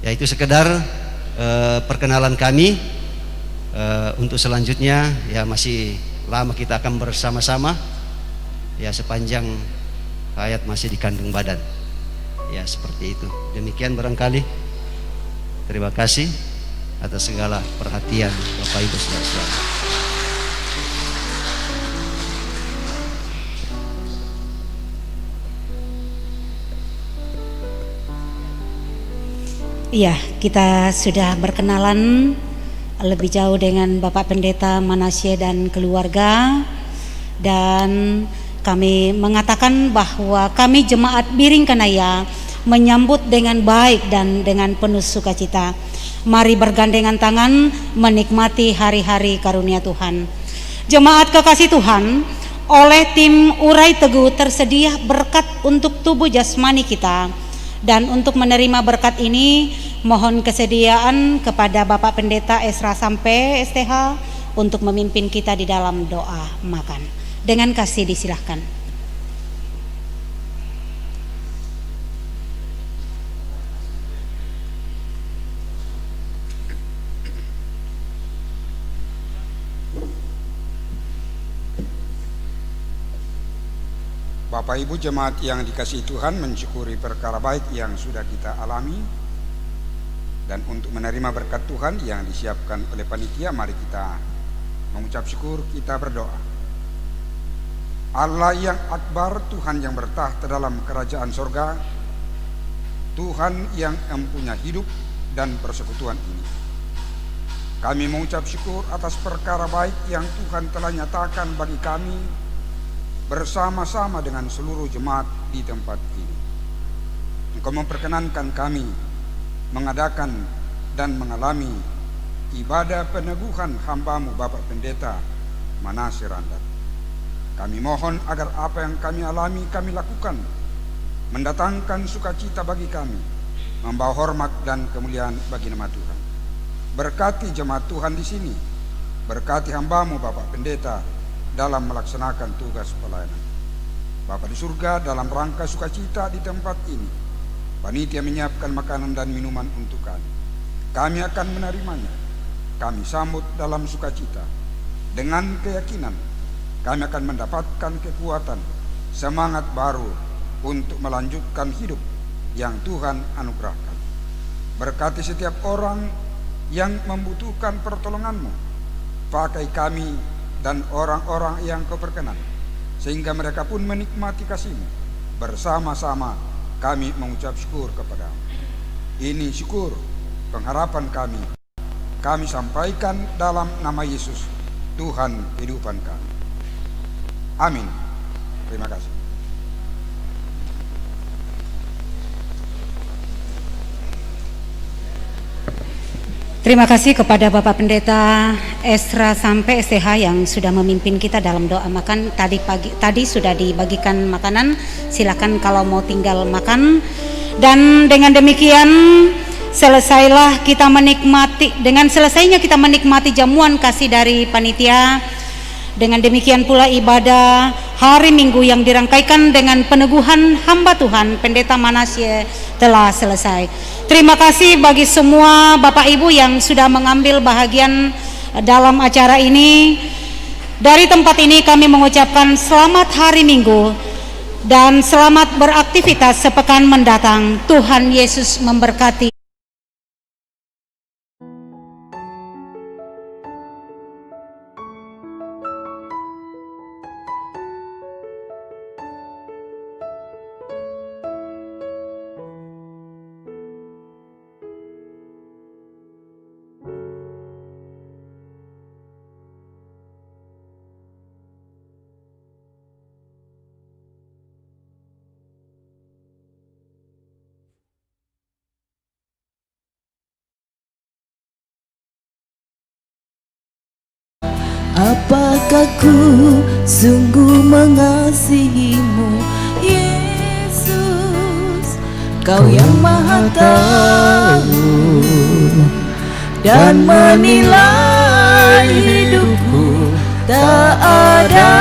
Ya itu sekedar perkenalan kami. Untuk selanjutnya ya masih lama kita akan bersama-sama ya sepanjang hayat masih dikandung badan. Ya seperti itu. Demikian barangkali. Terima kasih atas segala perhatian Bapak Ibu saudara-saudara. Iya, kita sudah berkenalan lebih jauh dengan Bapak Pendeta Manasye dan keluarga, dan kami mengatakan bahwa kami jemaat Biring Kanaya menyambut dengan baik dan dengan penuh sukacita. Mari bergandengan tangan menikmati hari-hari karunia Tuhan. Jemaat kekasih Tuhan, oleh tim Urai Teguh tersedia berkat untuk tubuh jasmani kita. Dan untuk menerima berkat ini, mohon kesediaan kepada Bapak Pendeta Esra Sampe STH untuk memimpin kita di dalam doa makan. Dengan kasih disilahkan. Bapak Ibu jemaat yang dikasihi Tuhan, mensyukuri perkara baik yang sudah kita alami, dan untuk menerima berkat Tuhan yang disiapkan oleh panitia, mari kita mengucap syukur, kita berdoa. Allah yang akbar, Tuhan yang bertahta dalam kerajaan sorga, Tuhan yang mempunyai hidup dan persekutuan ini, kami mengucap syukur atas perkara baik yang Tuhan telah nyatakan bagi kami bersama-sama dengan seluruh jemaat di tempat ini. Engkau memperkenankan kami mengadakan dan mengalami ibadah peneguhan hamba-Mu Bapak Pendeta Manasye Randat. Kami mohon agar apa yang kami alami kami lakukan mendatangkan sukacita bagi kami, membawa hormat dan kemuliaan bagi nama Tuhan. Berkati jemaat Tuhan di sini, berkati hamba-Mu Bapak Pendeta dalam melaksanakan tugas pelayanan. Bapa di surga, dalam rangka sukacita di tempat ini, panitia menyiapkan makanan dan minuman untuk kami. Kami akan menerimanya. Kami sambut dalam sukacita. Dengan keyakinan, kami akan mendapatkan kekuatan, semangat baru untuk melanjutkan hidup yang Tuhan anugerahkan. Berkati setiap orang yang membutuhkan pertolongan-Mu. Pakai kami dan orang-orang yang Kau berkenan, sehingga mereka pun menikmati kasih-Mu. Bersama-sama kami mengucap syukur kepada-Mu. Ini syukur, pengharapan kami sampaikan dalam nama Yesus, Tuhan kehidupan kami. Amin. Terima kasih. Terima kasih kepada Bapak Pendeta Esra Sampe STH yang sudah memimpin kita dalam doa makan. Tadi sudah dibagikan makanan, silakan kalau mau tinggal makan. Dan dengan demikian selesainya kita menikmati jamuan kasih dari panitia. Dengan demikian pula ibadah hari Minggu yang dirangkaikan dengan peneguhan hamba Tuhan Pendeta Manasye telah selesai. Terima kasih bagi semua Bapak Ibu yang sudah mengambil bahagian dalam acara ini. Dari tempat ini kami mengucapkan selamat hari Minggu dan selamat beraktivitas sepekan mendatang. Tuhan Yesus memberkati. Apakah ku sungguh mengasihimu, Yesus? Kau yang Maha Tahu dan menilai hidupku, tak ada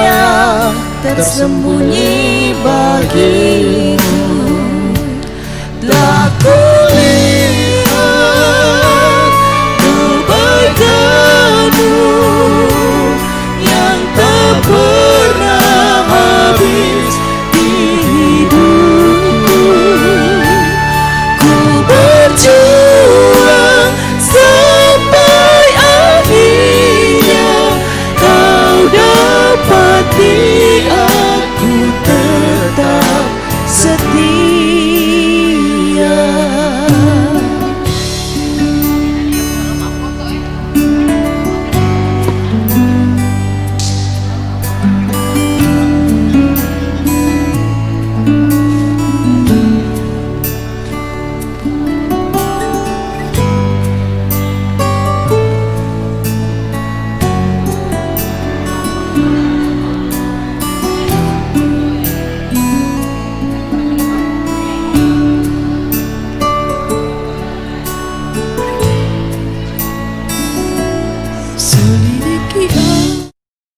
yang tersembunyi bagimu. Telah kulihat kebaikan-Mu yang tak pernah habis di hidupku. Ku berjuang sampai akhirnya Kau dapati